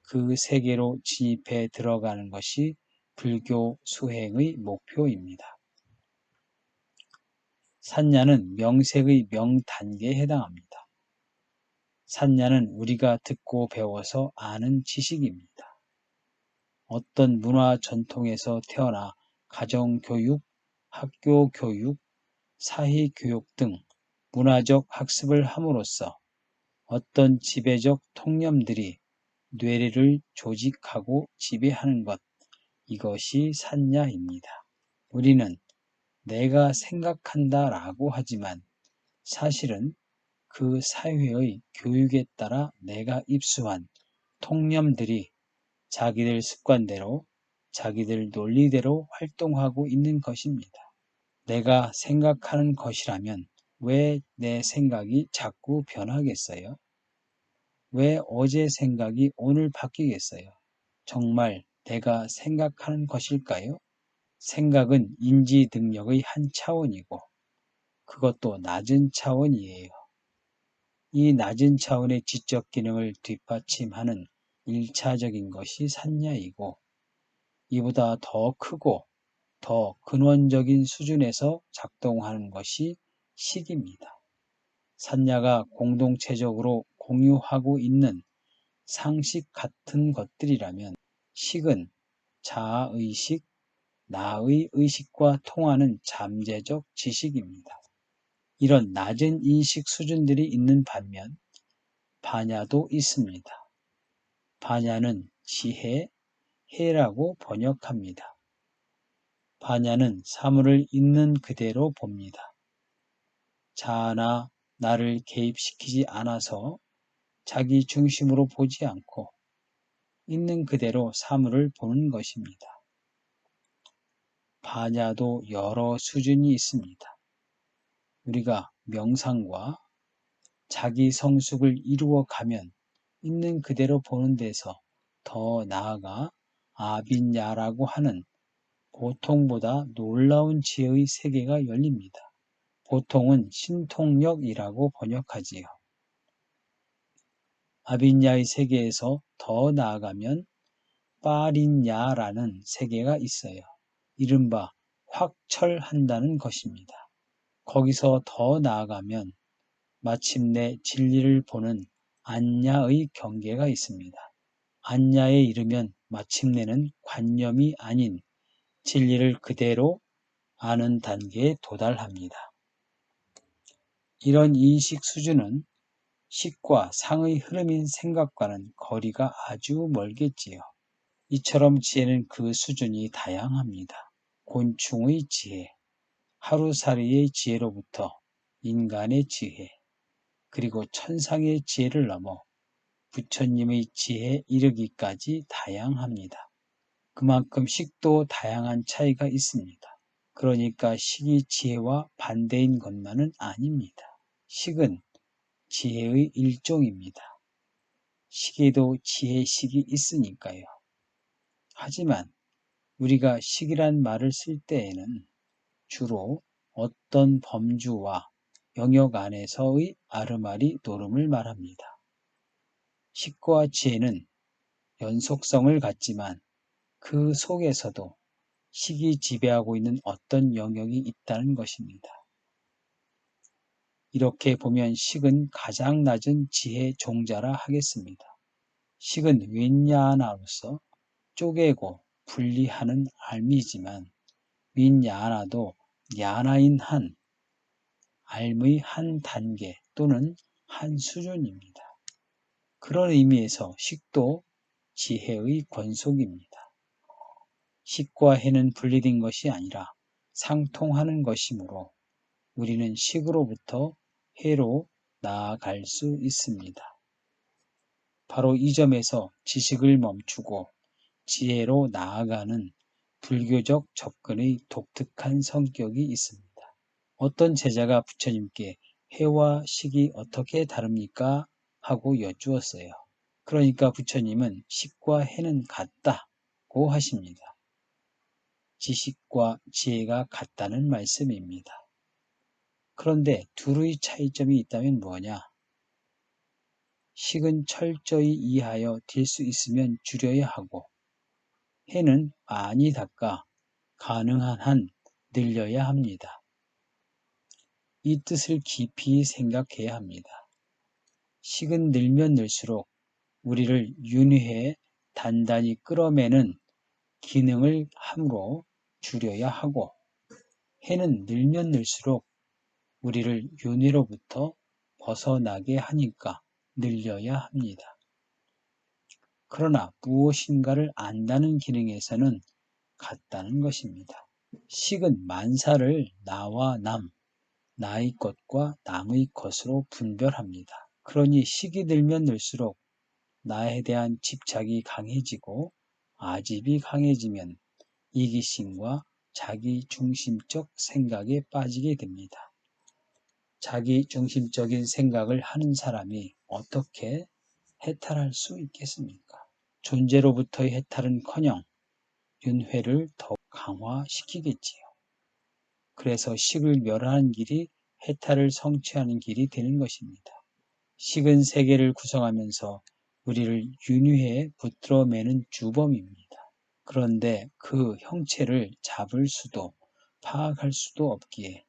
그 세계로 진입해 들어가는 것이 불교 수행의 목표입니다. 산야는 명색의 명단계에 해당합니다. 산야는 우리가 듣고 배워서 아는 지식입니다. 어떤 문화 전통에서 태어나 가정교육, 학교교육, 사회교육 등 문화적 학습을 함으로써 어떤 지배적 통념들이 뇌를 조직하고 지배하는 것, 이것이 산야입니다. 우리는 내가 생각한다 라고 하지만 사실은 그 사회의 교육에 따라 내가 입수한 통념들이 자기들 습관대로, 자기들 논리대로 활동하고 있는 것입니다. 내가 생각하는 것이라면 왜 내 생각이 자꾸 변하겠어요? 왜 어제 생각이 오늘 바뀌겠어요? 정말 내가 생각하는 것일까요? 생각은 인지 능력의 한 차원이고 그것도 낮은 차원이에요. 이 낮은 차원의 지적 기능을 뒷받침하는 1차적인 것이 산야이고 이보다 더 크고 더 근원적인 수준에서 작동하는 것이 식입니다. 산야가 공동체적으로 공유하고 있는 상식 같은 것들이라면 식은 자아의식, 나의 의식과 통하는 잠재적 지식입니다. 이런 낮은 인식 수준들이 있는 반면 반야도 있습니다. 반야는 지혜, 해라고 번역합니다. 반야는 사물을 있는 그대로 봅니다. 자아나 나를 개입시키지 않아서 자기 중심으로 보지 않고 있는 그대로 사물을 보는 것입니다. 반야도 여러 수준이 있습니다. 우리가 명상과 자기 성숙을 이루어 가면 있는 그대로 보는 데서 더 나아가 아빈야라고 하는 보통보다 놀라운 지혜의 세계가 열립니다. 보통은 신통력이라고 번역하지요. 아빈야의 세계에서 더 나아가면 빠린야라는 세계가 있어요. 이른바 확철한다는 것입니다. 거기서 더 나아가면 마침내 진리를 보는 안야의 경계가 있습니다. 안야에 이르면 마침내는 관념이 아닌 진리를 그대로 아는 단계에 도달합니다. 이런 인식 수준은 식과 상의 흐름인 생각과는 거리가 아주 멀겠지요. 이처럼 지혜는 그 수준이 다양합니다. 곤충의 지혜, 하루살이의 지혜로부터 인간의 지혜, 그리고 천상의 지혜를 넘어 부처님의 지혜에 이르기까지 다양합니다. 그만큼 식도 다양한 차이가 있습니다. 그러니까 식이 지혜와 반대인 것만은 아닙니다. 식은 지혜의 일종입니다. 식에도 지혜식이 있으니까요. 하지만 우리가 식이란 말을 쓸 때에는 주로 어떤 범주와 영역 안에서의 아르마리 노름을 말합니다. 식과 지혜는 연속성을 갖지만 그 속에서도 식이 지배하고 있는 어떤 영역이 있다는 것입니다. 이렇게 보면 식은 가장 낮은 지혜 종자라 하겠습니다. 식은 윈야나로서 쪼개고 분리하는 알미지만 윈야나도 야나인 한, 알의 한 단계 또는 한 수준입니다. 그런 의미에서 식도 지혜의 권속입니다. 식과 해는 분리된 것이 아니라 상통하는 것이므로 우리는 식으로부터 해로 나아갈 수 있습니다. 바로 이 점에서 지식을 멈추고 지혜로 나아가는 불교적 접근의 독특한 성격이 있습니다. 어떤 제자가 부처님께 해와 식이 어떻게 다릅니까? 하고 여쭈었어요. 그러니까 부처님은 식과 해는 같다고 하십니다. 지식과 지혜가 같다는 말씀입니다. 그런데 둘의 차이점이 있다면 뭐냐? 식은 철저히 이해하여 될 수 있으면 줄여야 하고 해는 많이 닦아 가능한 한 늘려야 합니다. 이 뜻을 깊이 생각해야 합니다. 식은 늘면 늘수록 우리를 윤회에 단단히 끌어매는 기능을 함으로 줄여야 하고 해는 늘면 늘수록 우리를 윤회로부터 벗어나게 하니까 늘려야 합니다. 그러나 무엇인가를 안다는 기능에서는 같다는 것입니다. 식은 만사를 나와 남, 나의 것과 남의 것으로 분별합니다. 그러니 식이 들면 들수록 나에 대한 집착이 강해지고 아집이 강해지면 이기심과 자기중심적 생각에 빠지게 됩니다. 자기중심적인 생각을 하는 사람이 어떻게 해탈할 수 있겠습니까? 존재로부터의 해탈은커녕 윤회를 더욱 강화시키겠지요. 그래서 식을 멸하는 길이 해탈을 성취하는 길이 되는 것입니다. 식은 세계를 구성하면서 우리를 윤회에 붙들어 매는 주범입니다. 그런데 그 형체를 잡을 수도 파악할 수도 없기에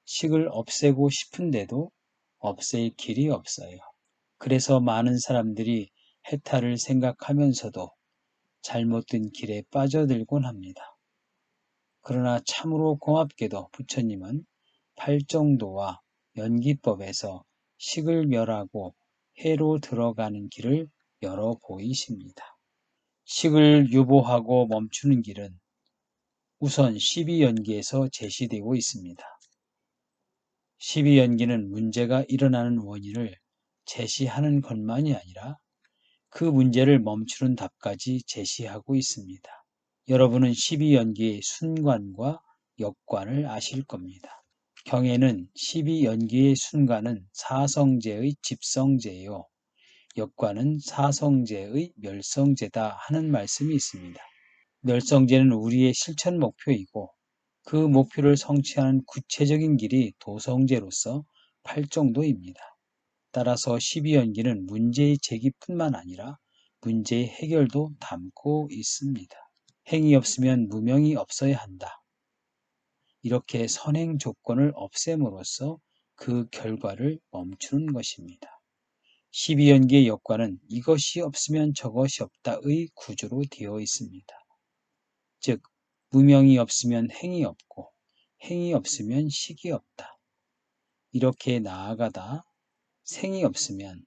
식을 없애고 싶은데도 없앨 길이 없어요. 그래서 많은 사람들이 해탈을 생각하면서도 잘못된 길에 빠져들곤 합니다. 그러나 참으로 고맙게도 부처님은 팔정도와 연기법에서 식을 멸하고 해로 들어가는 길을 열어 보이십니다. 식을 유보하고 멈추는 길은 우선 12연기에서 제시되고 있습니다. 12연기는 문제가 일어나는 원인을 제시하는 것만이 아니라 그 문제를 멈추는 답까지 제시하고 있습니다. 여러분은 12연기의 순관과 역관을 아실 겁니다. 경에는 12연기의 순관은 사성제의 집성제요. 역관은 사성제의 멸성제다 하는 말씀이 있습니다. 멸성제는 우리의 실천 목표이고 그 목표를 성취하는 구체적인 길이 도성제로서 팔정도입니다. 따라서 12연기는 문제의 제기뿐만 아니라 문제의 해결도 담고 있습니다. 행이 없으면 무명이 없어야 한다. 이렇게 선행 조건을 없앰으로써 그 결과를 멈추는 것입니다. 12연기의 역관은 이것이 없으면 저것이 없다의 구조로 되어 있습니다. 즉, 무명이 없으면 행이 없고 행이 없으면 식이 없다. 이렇게 나아가다 생이 없으면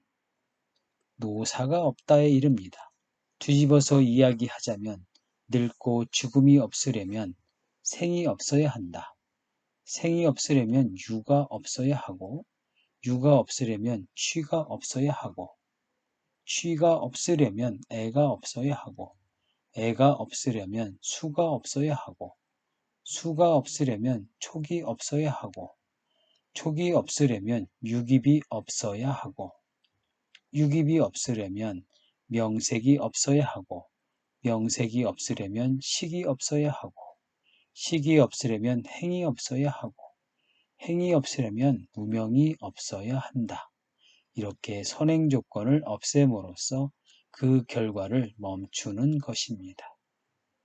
노사가 없다에 이릅니다. 뒤집어서 이야기하자면 늙고 죽음이 없으려면 생이 없어야 한다. 생이 없으려면 유가 없어야 하고 유가 없으려면 취가 없어야 하고 취가 없으려면 애가 없어야 하고 애가 없으려면 수가 없어야 하고 수가 없으려면 촉이 없어야 하고 촉이 없으려면 육입이 없어야 하고 육입이 없으려면 명색이 없어야 하고 명색이 없으려면 식이 없어야 하고 식이 없으려면 행이 없어야 하고 행이 없으려면 무명이 없어야 한다. 이렇게 선행 조건을 없앰으로써 그 결과를 멈추는 것입니다.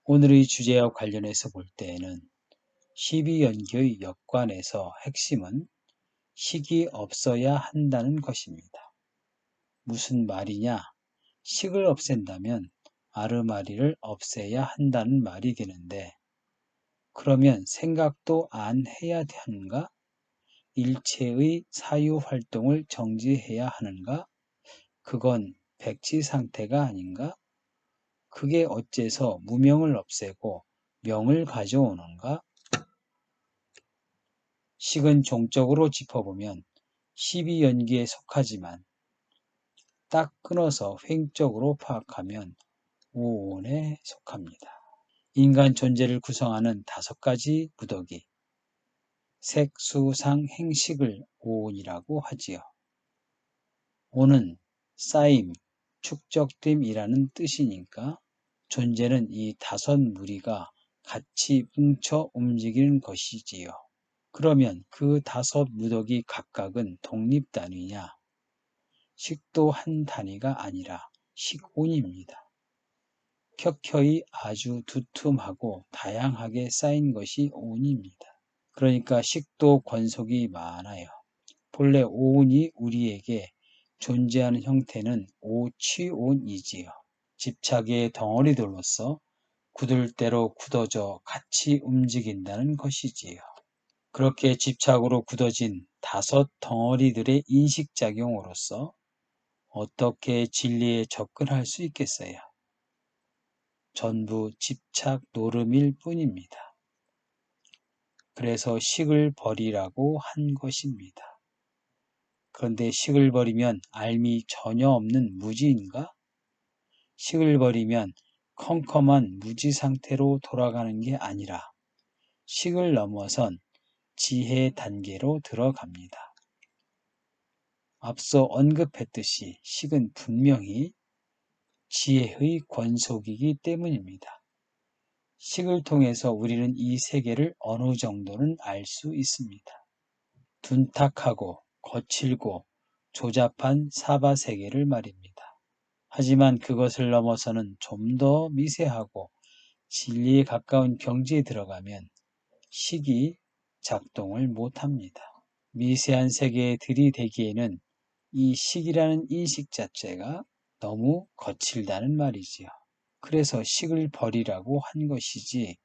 오늘의 주제와 관련해서 볼 때에는 12연기의 역관에서 핵심은 식이 없어야 한다는 것입니다. 무슨 말이냐? 식을 없앤다면 아르마리를 없애야 한다는 말이 되는데, 그러면 생각도 안 해야 하는가? 일체의 사유 활동을 정지해야 하는가? 그건 백지 상태가 아닌가? 그게 어째서 무명을 없애고 명을 가져오는가? 식은 종적으로 짚어보면 12연기에 속하지만 딱 끊어서 횡적으로 파악하면 오온에 속합니다. 인간 존재를 구성하는 5가지 무더기, 색, 수, 상, 행식을 오온이라고 하지요. 오는 쌓임, 축적됨이라는 뜻이니까 존재는 이 5무리가 같이 뭉쳐 움직이는 것이지요. 그러면 그 5무더기 각각은 독립단위냐? 식도 한 단위가 아니라 식온입니다. 켜켜이 아주 두툼하고 다양하게 쌓인 것이 오온입니다. 그러니까 식도 권속이 많아요. 본래 오온이 우리에게 존재하는 형태는 오취온이지요. 집착의 덩어리들로서 굳을 대로 굳어져 같이 움직인다는 것이지요. 그렇게 집착으로 굳어진 5덩어리들의 인식작용으로서 어떻게 진리에 접근할 수 있겠어요? 전부 집착 노름일 뿐입니다. 그래서 식을 버리라고 한 것입니다. 그런데 식을 버리면 앓미 전혀 없는 무지인가? 식을 버리면 컴컴한 무지 상태로 돌아가는 게 아니라 식을 넘어선 지혜 단계로 들어갑니다. 앞서 언급했듯이 식은 분명히 지혜의 권속이기 때문입니다. 식을 통해서 우리는 이 세계를 어느 정도는 알 수 있습니다. 둔탁하고 거칠고 조잡한 사바세계를 말입니다. 하지만 그것을 넘어서는 좀 더 미세하고 진리에 가까운 경지에 들어가면 식이 작동을 못합니다. 미세한 세계에 들이대기에는 이 식이라는 인식 자체가 너무 거칠다는 말이지요. 그래서 식을 버리라고 한 것이지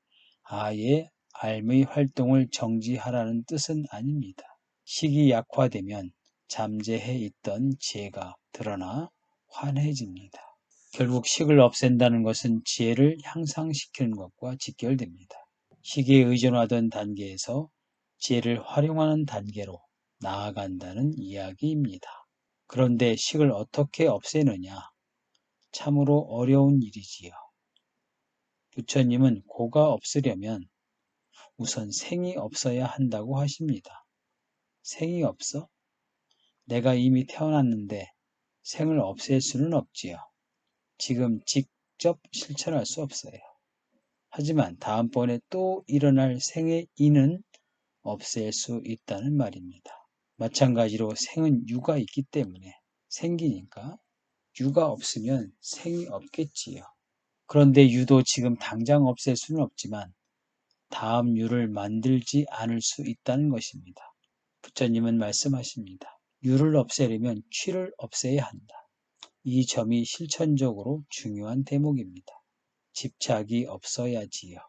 아예 삶의 활동을 정지하라는 뜻은 아닙니다. 식이 약화되면 잠재해 있던 지혜가 드러나 환해집니다. 결국 식을 없앤다는 것은 지혜를 향상시키는 것과 직결됩니다. 식에 의존하던 단계에서 지혜를 활용하는 단계로 나아간다는 이야기입니다. 그런데 식을 어떻게 없애느냐? 참으로 어려운 일이지요. 부처님은 고가 없으려면 우선 생이 없어야 한다고 하십니다. 생이 없어? 내가 이미 태어났는데 생을 없앨 수는 없지요. 지금 직접 실천할 수 없어요. 하지만 다음번에 또 일어날 생의 인은 없앨 수 있다는 말입니다. 마찬가지로 생은 유가 있기 때문에 생기니까 유가 없으면 생이 없겠지요. 그런데 유도 지금 당장 없앨 수는 없지만 다음 유를 만들지 않을 수 있다는 것입니다. 부처님은 말씀하십니다. 유를 없애려면 취를 없애야 한다. 이 점이 실천적으로 중요한 대목입니다. 집착이 없어야지요.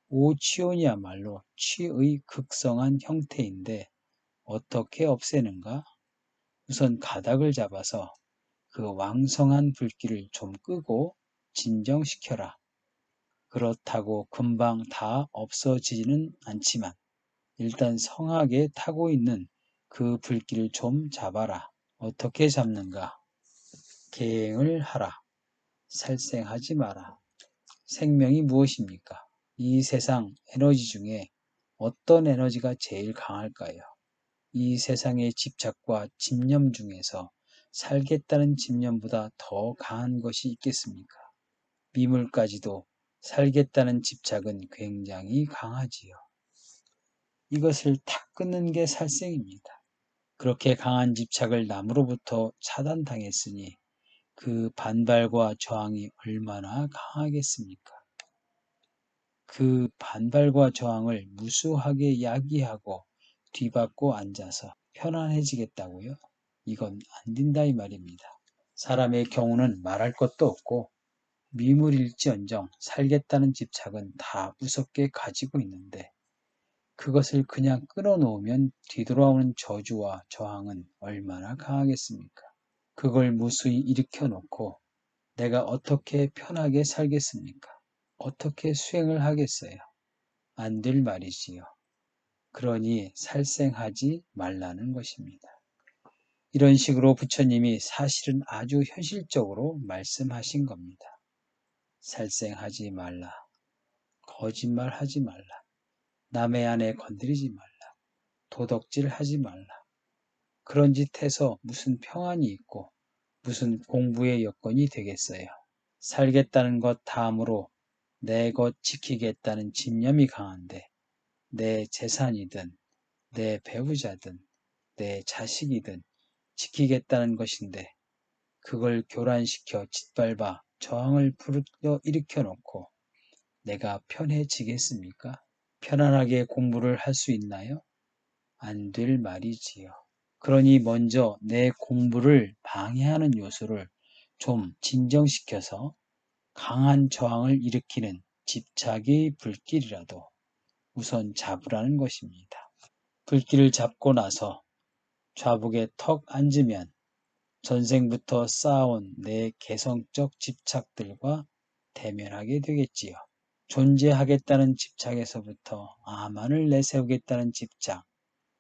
오취온이야말로 취의 극성한 형태인데 어떻게 없애는가? 우선 가닥을 잡아서 그 왕성한 불길을 좀 끄고 진정시켜라. 그렇다고 금방 다 없어지지는 않지만 일단 성하게 타고 있는 그 불길을 좀 잡아라. 어떻게 잡는가? 계행을 하라. 살생하지 마라. 생명이 무엇입니까? 이 세상 에너지 중에 어떤 에너지가 제일 강할까요? 이 세상의 집착과 집념 중에서 살겠다는 집념보다 더 강한 것이 있겠습니까? 미물까지도 살겠다는 집착은 굉장히 강하지요. 이것을 탁 끊는 게 살생입니다. 그렇게 강한 집착을 남으로부터 차단당했으니 그 반발과 저항이 얼마나 강하겠습니까? 그 반발과 저항을 무수하게 야기하고 뒤받고 앉아서 편안해지겠다고요? 이건 안 된다 이 말입니다. 사람의 경우는 말할 것도 없고 미물일지언정 살겠다는 집착은 다 무섭게 가지고 있는데 그것을 그냥 끊어놓으면 뒤돌아오는 저주와 저항은 얼마나 강하겠습니까? 그걸 무수히 일으켜놓고 내가 어떻게 편하게 살겠습니까? 어떻게 수행을 하겠어요? 안 될 말이지요. 그러니 살생하지 말라는 것입니다. 이런 식으로 부처님이 사실은 아주 현실적으로 말씀하신 겁니다. 살생하지 말라. 거짓말하지 말라. 남의 아내 건드리지 말라. 도덕질하지 말라. 그런 짓 해서 무슨 평안이 있고 무슨 공부의 여건이 되겠어요. 살겠다는 것 다음으로 내 것 지키겠다는 집념이 강한데 내 재산이든 내 배우자든 내 자식이든 지키겠다는 것인데 그걸 교란시켜 짓밟아 저항을 일으켜 놓고 내가 편해지겠습니까? 편안하게 공부를 할 수 있나요? 안 될 말이지요. 그러니 먼저 내 공부를 방해하는 요소를 좀 진정시켜서 강한 저항을 일으키는 집착의 불길이라도 우선 잡으라는 것입니다. 불길을 잡고 나서 좌북에 턱 앉으면 전생부터 쌓아온 내 개성적 집착들과 대면하게 되겠지요. 존재하겠다는 집착에서부터 아만을 내세우겠다는 집착,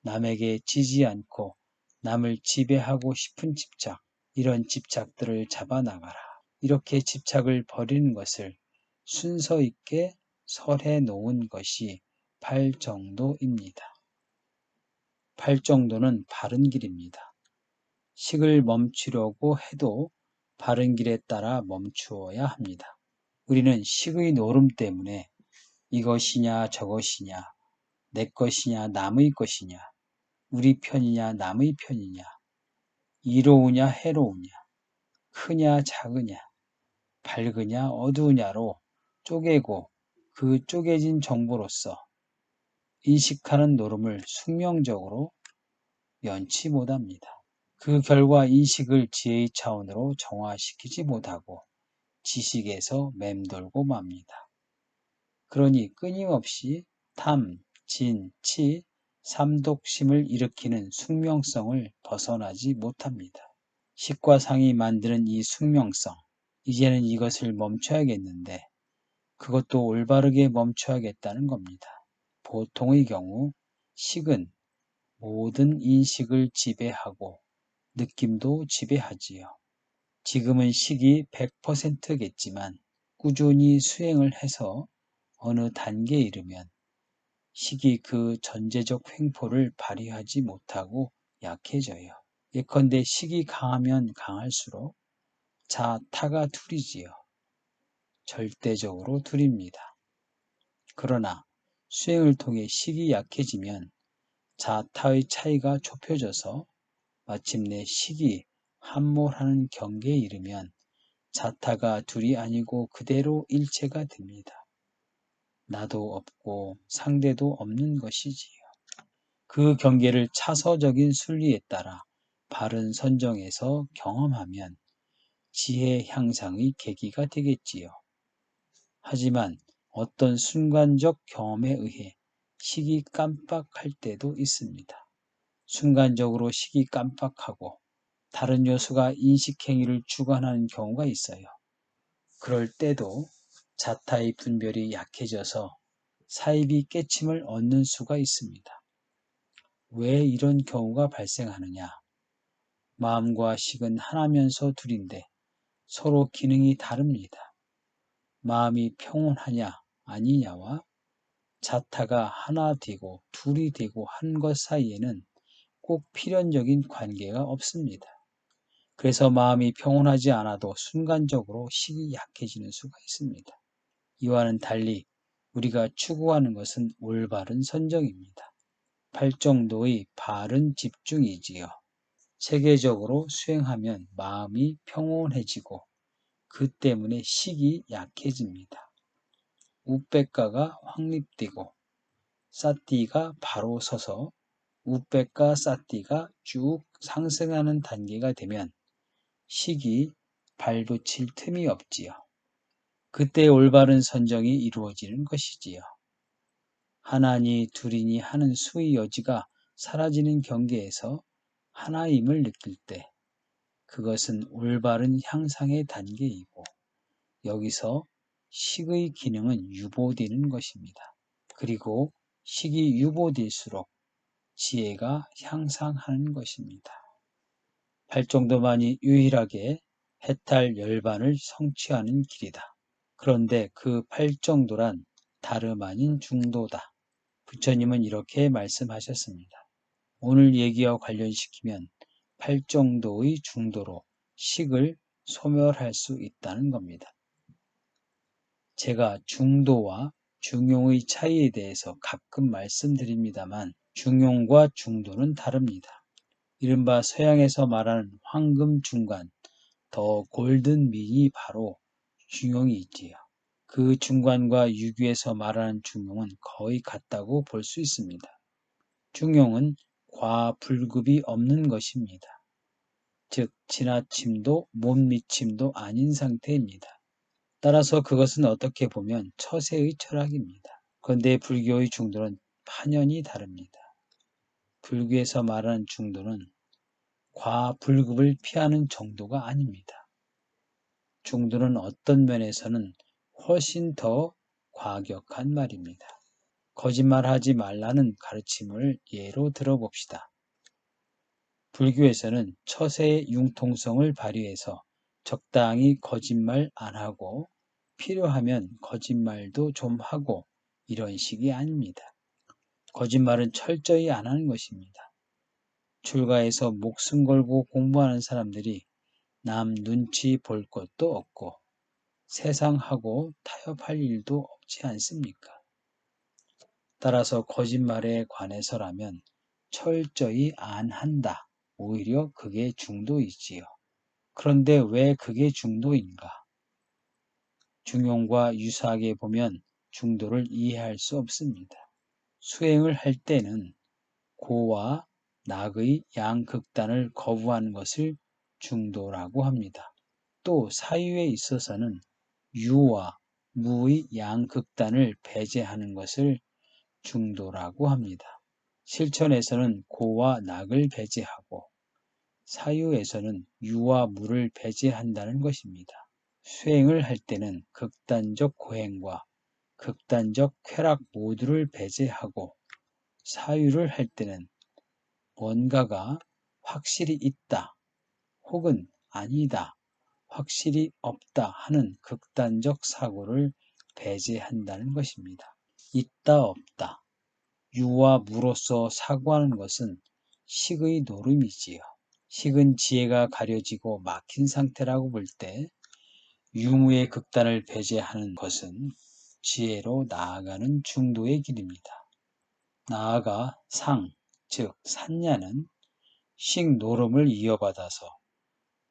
남에게 지지 않고 남을 지배하고 싶은 집착, 이런 집착들을 잡아나가라. 이렇게 집착을 버리는 것을 순서 있게 설해 놓은 것이 팔정도입니다. 팔정도는 바른 길입니다. 식을 멈추려고 해도 바른 길에 따라 멈추어야 합니다. 우리는 식의 노름 때문에 이것이냐 저것이냐, 내 것이냐 남의 것이냐, 우리 편이냐 남의 편이냐, 이로우냐 해로우냐, 크냐 작으냐, 밝으냐 어두우냐로 쪼개고 그 쪼개진 정보로서 인식하는 노름을 숙명적으로 면치 못합니다. 그 결과 인식을 지혜의 차원으로 정화시키지 못하고 지식에서 맴돌고 맙니다. 그러니 끊임없이 탐, 진, 치, 삼독심을 일으키는 숙명성을 벗어나지 못합니다. 식과 상이 만드는 이 숙명성, 이제는 이것을 멈춰야겠는데 그것도 올바르게 멈춰야겠다는 겁니다. 보통의 경우 식은 모든 인식을 지배하고 느낌도 지배하지요. 지금은 식이 100%겠지만 꾸준히 수행을 해서 어느 단계에 이르면 식이 그 전제적 횡포를 발휘하지 못하고 약해져요. 예컨대 식이 강하면 강할수록 자타가 둘이지요. 절대적으로 둘입니다. 그러나 수행을 통해 식이 약해지면 자타의 차이가 좁혀져서 마침내 식이 함몰하는 경계에 이르면 자타가 둘이 아니고 그대로 일체가 됩니다. 나도 없고 상대도 없는 것이지요. 그 경계를 차서적인 순리에 따라 바른 선정에서 경험하면 지혜 향상의 계기가 되겠지요. 하지만 어떤 순간적 경험에 의해 식이 깜빡할 때도 있습니다. 순간적으로 식이 깜빡하고 다른 요소가 인식행위를 주관하는 경우가 있어요. 그럴 때도 자타의 분별이 약해져서 사입이 깨침을 얻는 수가 있습니다. 왜 이런 경우가 발생하느냐? 마음과 식은 하나면서 둘인데 서로 기능이 다릅니다. 마음이 평온하냐 아니냐와 자타가 하나 되고 둘이 되고 한 것 사이에는 꼭 필연적인 관계가 없습니다. 그래서 마음이 평온하지 않아도 순간적으로 식이 약해지는 수가 있습니다. 이와는 달리 우리가 추구하는 것은 올바른 선정입니다. 팔정도의 바른 집중이지요. 체계적으로 수행하면 마음이 평온해지고 그 때문에 식이 약해집니다. 우백가가 확립되고 사띠가 바로 서서 우백가 사띠가 쭉 상승하는 단계가 되면 식이 발붙일 틈이 없지요. 그때 올바른 선정이 이루어지는 것이지요. 하나니 둘이니 하는 수의 여지가 사라지는 경계에서 하나임을 느낄 때 그것은 올바른 향상의 단계이고 여기서 식의 기능은 유보되는 것입니다. 그리고 식이 유보될수록 지혜가 향상하는 것입니다. 팔정도만이 유일하게 해탈 열반을 성취하는 길이다. 그런데 그 팔정도란 다름 아닌 중도다. 부처님은 이렇게 말씀하셨습니다. 오늘 얘기와 관련시키면 팔정도의 중도로 식을 소멸할 수 있다는 겁니다. 제가 중도와 중용의 차이에 대해서 가끔 말씀드립니다만 중용과 중도는 다릅니다. 이른바 서양에서 말하는 황금 중간, 더 골든 민이 바로 중용이 있지요. 그 중간과 유교에서 말하는 중용은 거의 같다고 볼 수 있습니다. 중용은 과불급이 없는 것입니다. 즉 지나침도 못 미침도 아닌 상태입니다. 따라서 그것은 어떻게 보면 처세의 철학입니다. 그런데 불교의 중도는 판연히 다릅니다. 불교에서 말하는 중도는 과불급을 피하는 정도가 아닙니다. 중도는 어떤 면에서는 훨씬 더 과격한 말입니다. 거짓말하지 말라는 가르침을 예로 들어봅시다. 불교에서는 처세의 융통성을 발휘해서 적당히 거짓말 안 하고 필요하면 거짓말도 좀 하고 이런 식이 아닙니다. 거짓말은 철저히 안 하는 것입니다. 출가해서 목숨 걸고 공부하는 사람들이 남 눈치 볼 것도 없고 세상하고 타협할 일도 없지 않습니까? 따라서 거짓말에 관해서라면 철저히 안 한다. 오히려 그게 중도이지요. 그런데 왜 그게 중도인가? 중용과 유사하게 보면 중도를 이해할 수 없습니다. 수행을 할 때는 고와 낙의 양극단을 거부하는 것을 중도라고 합니다. 또 사유에 있어서는 유와 무의 양극단을 배제하는 것을 중도라고 합니다. 실천에서는 고와 낙을 배제하고 사유에서는 유와 무를 배제한다는 것입니다. 수행을 할 때는 극단적 고행과 극단적 쾌락 모두를 배제하고 사유를 할 때는 뭔가가 확실히 있다 혹은 아니다, 확실히 없다 하는 극단적 사고를 배제한다는 것입니다. 있다 없다, 유와 무로서 사고하는 것은 식의 노름이지요. 식은 지혜가 가려지고 막힌 상태라고 볼 때 유무의 극단을 배제하는 것은 지혜로 나아가는 중도의 길입니다. 나아가 상, 즉 산야는 식 노름을 이어받아서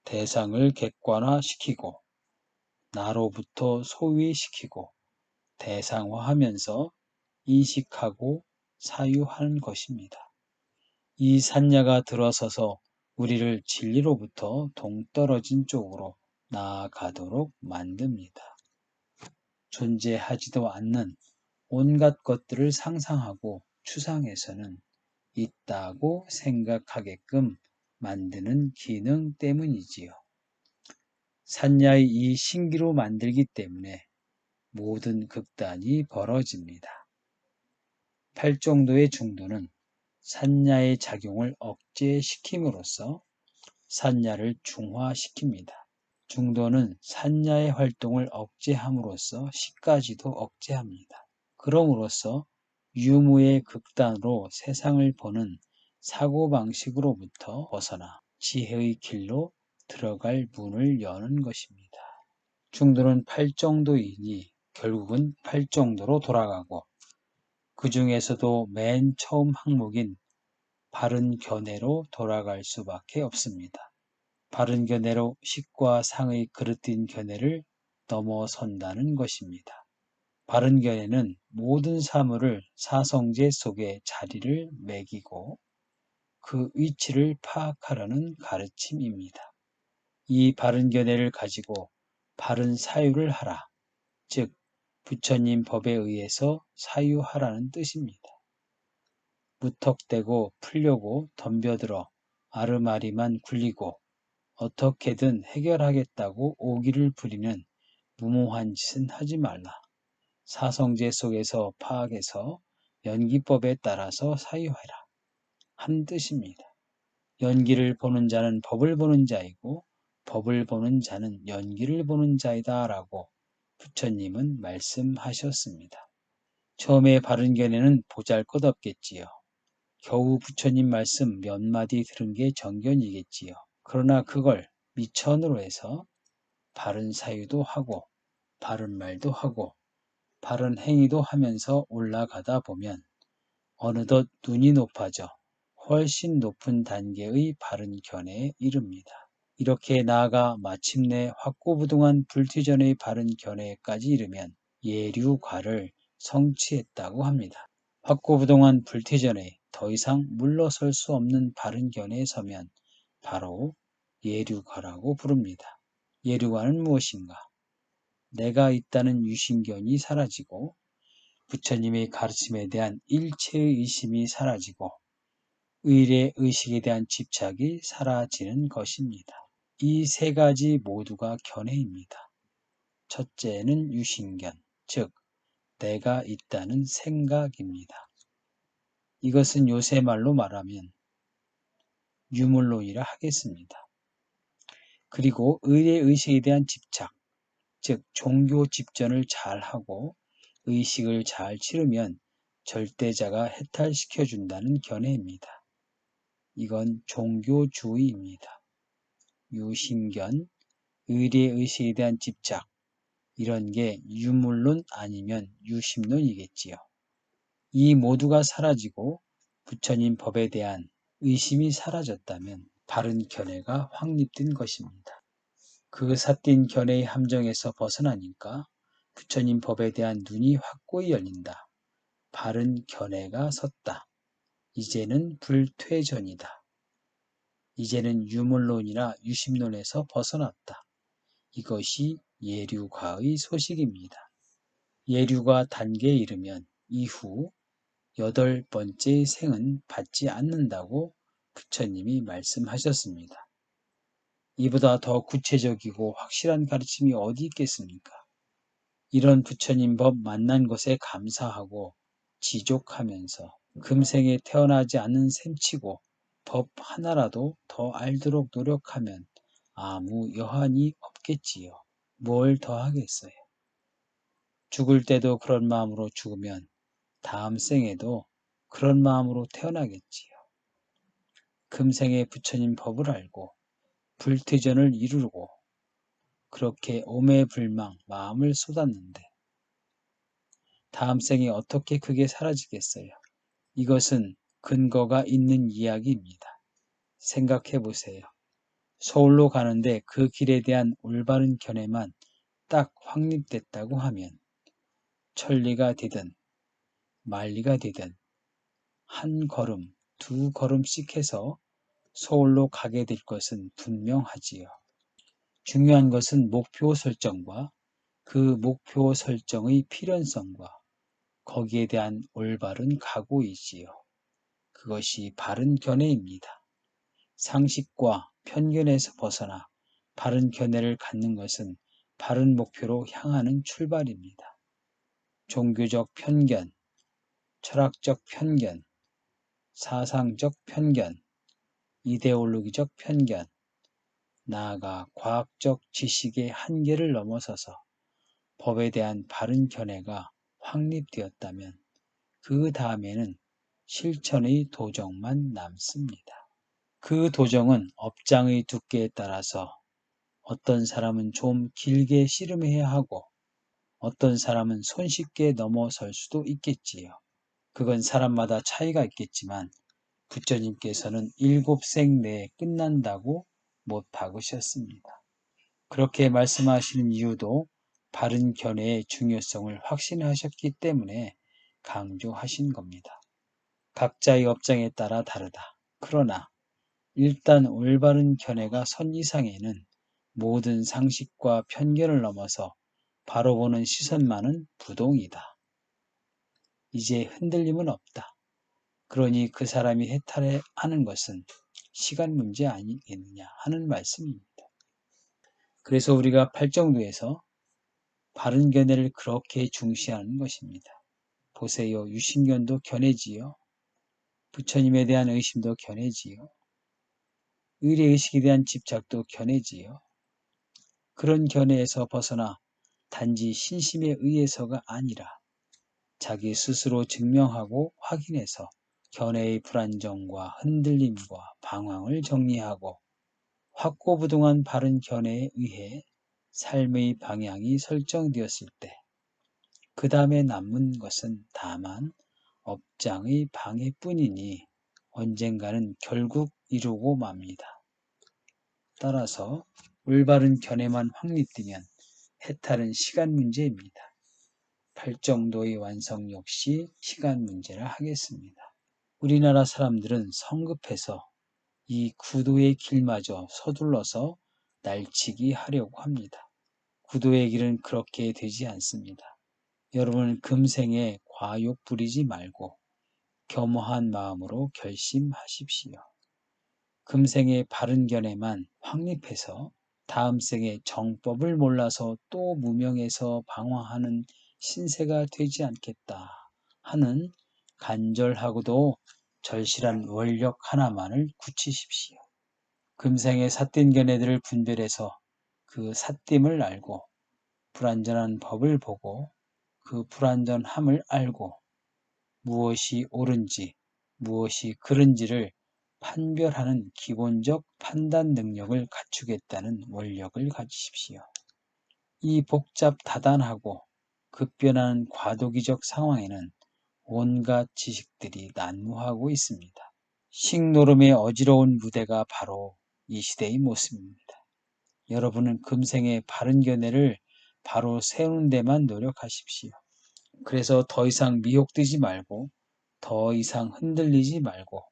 대상을 객관화시키고 나로부터 소위시키고 대상화하면서 인식하고 사유하는 것입니다. 이 산야가 들어서서 우리를 진리로부터 동떨어진 쪽으로 나아가도록 만듭니다. 존재하지도 않는 온갖 것들을 상상하고 추상해서는 있다고 생각하게끔 만드는 기능 때문이지요. 산야의 이 신기로 만들기 때문에 모든 극단이 벌어집니다. 팔정도의 중도는 산야의 작용을 억제시킴으로써 산야를 중화시킵니다. 중도는 산야의 활동을 억제함으로써 식까지도 억제합니다. 그럼으로써 유무의 극단으로 세상을 보는 사고방식으로부터 벗어나 지혜의 길로 들어갈 문을 여는 것입니다. 중도는 팔정도이니 결국은 팔정도로 돌아가고 그 중에서도 맨 처음 항목인 바른 견해로 돌아갈 수밖에 없습니다. 바른 견해로 식과 상의 그릇된 견해를 넘어선다는 것입니다. 바른 견해는 모든 사물을 사성제 속에 자리를 매기고 그 위치를 파악하려는 가르침입니다. 이 바른 견해를 가지고 바른 사유를 하라, 즉 부처님 법에 의해서 사유하라는 뜻입니다. 무턱대고 풀려고 덤벼들어 아르마리만 굴리고 어떻게든 해결하겠다고 오기를 부리는 무모한 짓은 하지 말라. 사성제 속에서 파악해서 연기법에 따라서 사유하라. 한 뜻입니다. 연기를 보는 자는 법을 보는 자이고 법을 보는 자는 연기를 보는 자이다 라고 부처님은 말씀하셨습니다. 처음에 바른 견해는 보잘것없겠지요. 겨우 부처님 말씀 몇 마디 들은 게 정견이겠지요. 그러나 그걸 미천으로 해서 바른 사유도 하고 바른 말도 하고 바른 행위도 하면서 올라가다 보면 어느덧 눈이 높아져 훨씬 높은 단계의 바른 견해에 이릅니다. 이렇게 나아가 마침내 확고부동한 불튀전의 바른 견해까지 이르면 예류과를 성취했다고 합니다. 확고부동한 불튀전에 더 이상 물러설 수 없는 바른 견해에 서면 바로 예류과라고 부릅니다. 예류과는 무엇인가? 내가 있다는 유신견이 사라지고 부처님의 가르침에 대한 일체의 의심이 사라지고 의례 의식에 대한 집착이 사라지는 것입니다. 이 세 가지 모두가 견해입니다. 첫째는 유신견, 즉 내가 있다는 생각입니다. 이것은 요새 말로 말하면 유물론이라 하겠습니다. 그리고 의례 의식에 대한 집착, 즉 종교 집전을 잘하고 의식을 잘 치르면 절대자가 해탈시켜준다는 견해입니다. 이건 종교주의입니다. 유신견, 의례의식에 대한 집착, 이런 게 유물론 아니면 유심론이겠지요. 이 모두가 사라지고 부처님 법에 대한 의심이 사라졌다면 바른 견해가 확립된 것입니다. 그 삿된 견해의 함정에서 벗어나니까 부처님 법에 대한 눈이 확고히 열린다. 바른 견해가 섰다. 이제는 불퇴전이다. 이제는 유물론이나 유심론에서 벗어났다. 이것이 예류과의 소식입니다. 예류과 단계에 이르면 이후 8번째 생은 받지 않는다고 부처님이 말씀하셨습니다. 이보다 더 구체적이고 확실한 가르침이 어디 있겠습니까? 이런 부처님 법 만난 것에 감사하고 지족하면서 금생에 태어나지 않는 셈치고 법 하나라도 더 알도록 노력하면 아무 여한이 없겠지요. 뭘 더 하겠어요. 죽을 때도 그런 마음으로 죽으면 다음 생에도 그런 마음으로 태어나겠지요. 금생에 부처님 법을 알고 불퇴전을 이루고 그렇게 오매불망 마음을 쏟았는데 다음 생에 어떻게 그게 사라지겠어요? 이것은 근거가 있는 이야기입니다. 생각해 보세요. 서울로 가는데 그 길에 대한 올바른 견해만 딱 확립됐다고 하면 천리가 되든 만리가 되든 한 걸음, 두 걸음씩 해서 서울로 가게 될 것은 분명하지요. 중요한 것은 목표 설정과 그 목표 설정의 필연성과 거기에 대한 올바른 각오이지요. 그것이 바른 견해입니다. 상식과 편견에서 벗어나 바른 견해를 갖는 것은 바른 목표로 향하는 출발입니다. 종교적 편견, 철학적 편견, 사상적 편견, 이데올로기적 편견, 나아가 과학적 지식의 한계를 넘어서서 법에 대한 바른 견해가 확립되었다면 그 다음에는 실천의 도정만 남습니다. 그 도정은 업장의 두께에 따라서 어떤 사람은 좀 길게 씨름해야 하고 어떤 사람은 손쉽게 넘어설 수도 있겠지요. 그건 사람마다 차이가 있겠지만 부처님께서는 7생 내에 끝난다고 못 박으셨습니다. 그렇게 말씀하시는 이유도 바른 견해의 중요성을 확신하셨기 때문에 강조하신 겁니다. 각자의 업장에 따라 다르다. 그러나 일단 올바른 견해가 선 이상에는 모든 상식과 편견을 넘어서 바로 보는 시선만은 부동이다. 이제 흔들림은 없다. 그러니 그 사람이 해탈하는 것은 시간 문제 아니겠느냐 하는 말씀입니다. 그래서 우리가 팔정도에서 바른 견해를 그렇게 중시하는 것입니다. 보세요. 유신견도 견해지요. 부처님에 대한 의심도 견해지요. 의례의식에 대한 집착도 견해지요. 그런 견해에서 벗어나 단지 신심에 의해서가 아니라 자기 스스로 증명하고 확인해서 견해의 불안정과 흔들림과 방황을 정리하고 확고부동한 바른 견해에 의해 삶의 방향이 설정되었을 때 그 다음에 남은 것은 다만 업장의 방해뿐이니 언젠가는 결국 이루고 맙니다. 따라서 올바른 견해만 확립되면 해탈은 시간 문제입니다. 팔정도의 완성 역시 시간 문제라 하겠습니다. 우리나라 사람들은 성급해서 이 구도의 길마저 서둘러서 날치기 하려고 합니다. 구도의 길은 그렇게 되지 않습니다. 여러분은 금생에 과욕 부리지 말고 겸허한 마음으로 결심하십시오. 금생의 바른 견해만 확립해서 다음 생에 정법을 몰라서 또 무명해서 방황하는 신세가 되지 않겠다 하는 간절하고도 절실한 원력 하나만을 굳히십시오. 금생의 삿된 견해들을 분별해서 그 삿됨을 알고 불완전한 법을 보고 그 불완전함을 알고 무엇이 옳은지 무엇이 그른지를 판별하는 기본적 판단 능력을 갖추겠다는 원력을 가지십시오. 이 복잡다단하고 급변하는 과도기적 상황에는 온갖 지식들이 난무하고 있습니다. 식노름의 어지러운 무대가 바로 이 시대의 모습입니다. 여러분은 금생의 바른 견해를 바로 세우는 데만 노력하십시오. 그래서 더 이상 미혹되지 말고 더 이상 흔들리지 말고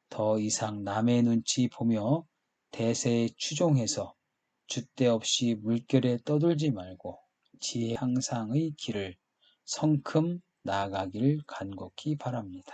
더 이상 남의 눈치 보며 대세에 추종해서 줏대 없이 물결에 떠돌지 말고 지혜 향상의 길을 성큼 나아가기를 간곡히 바랍니다.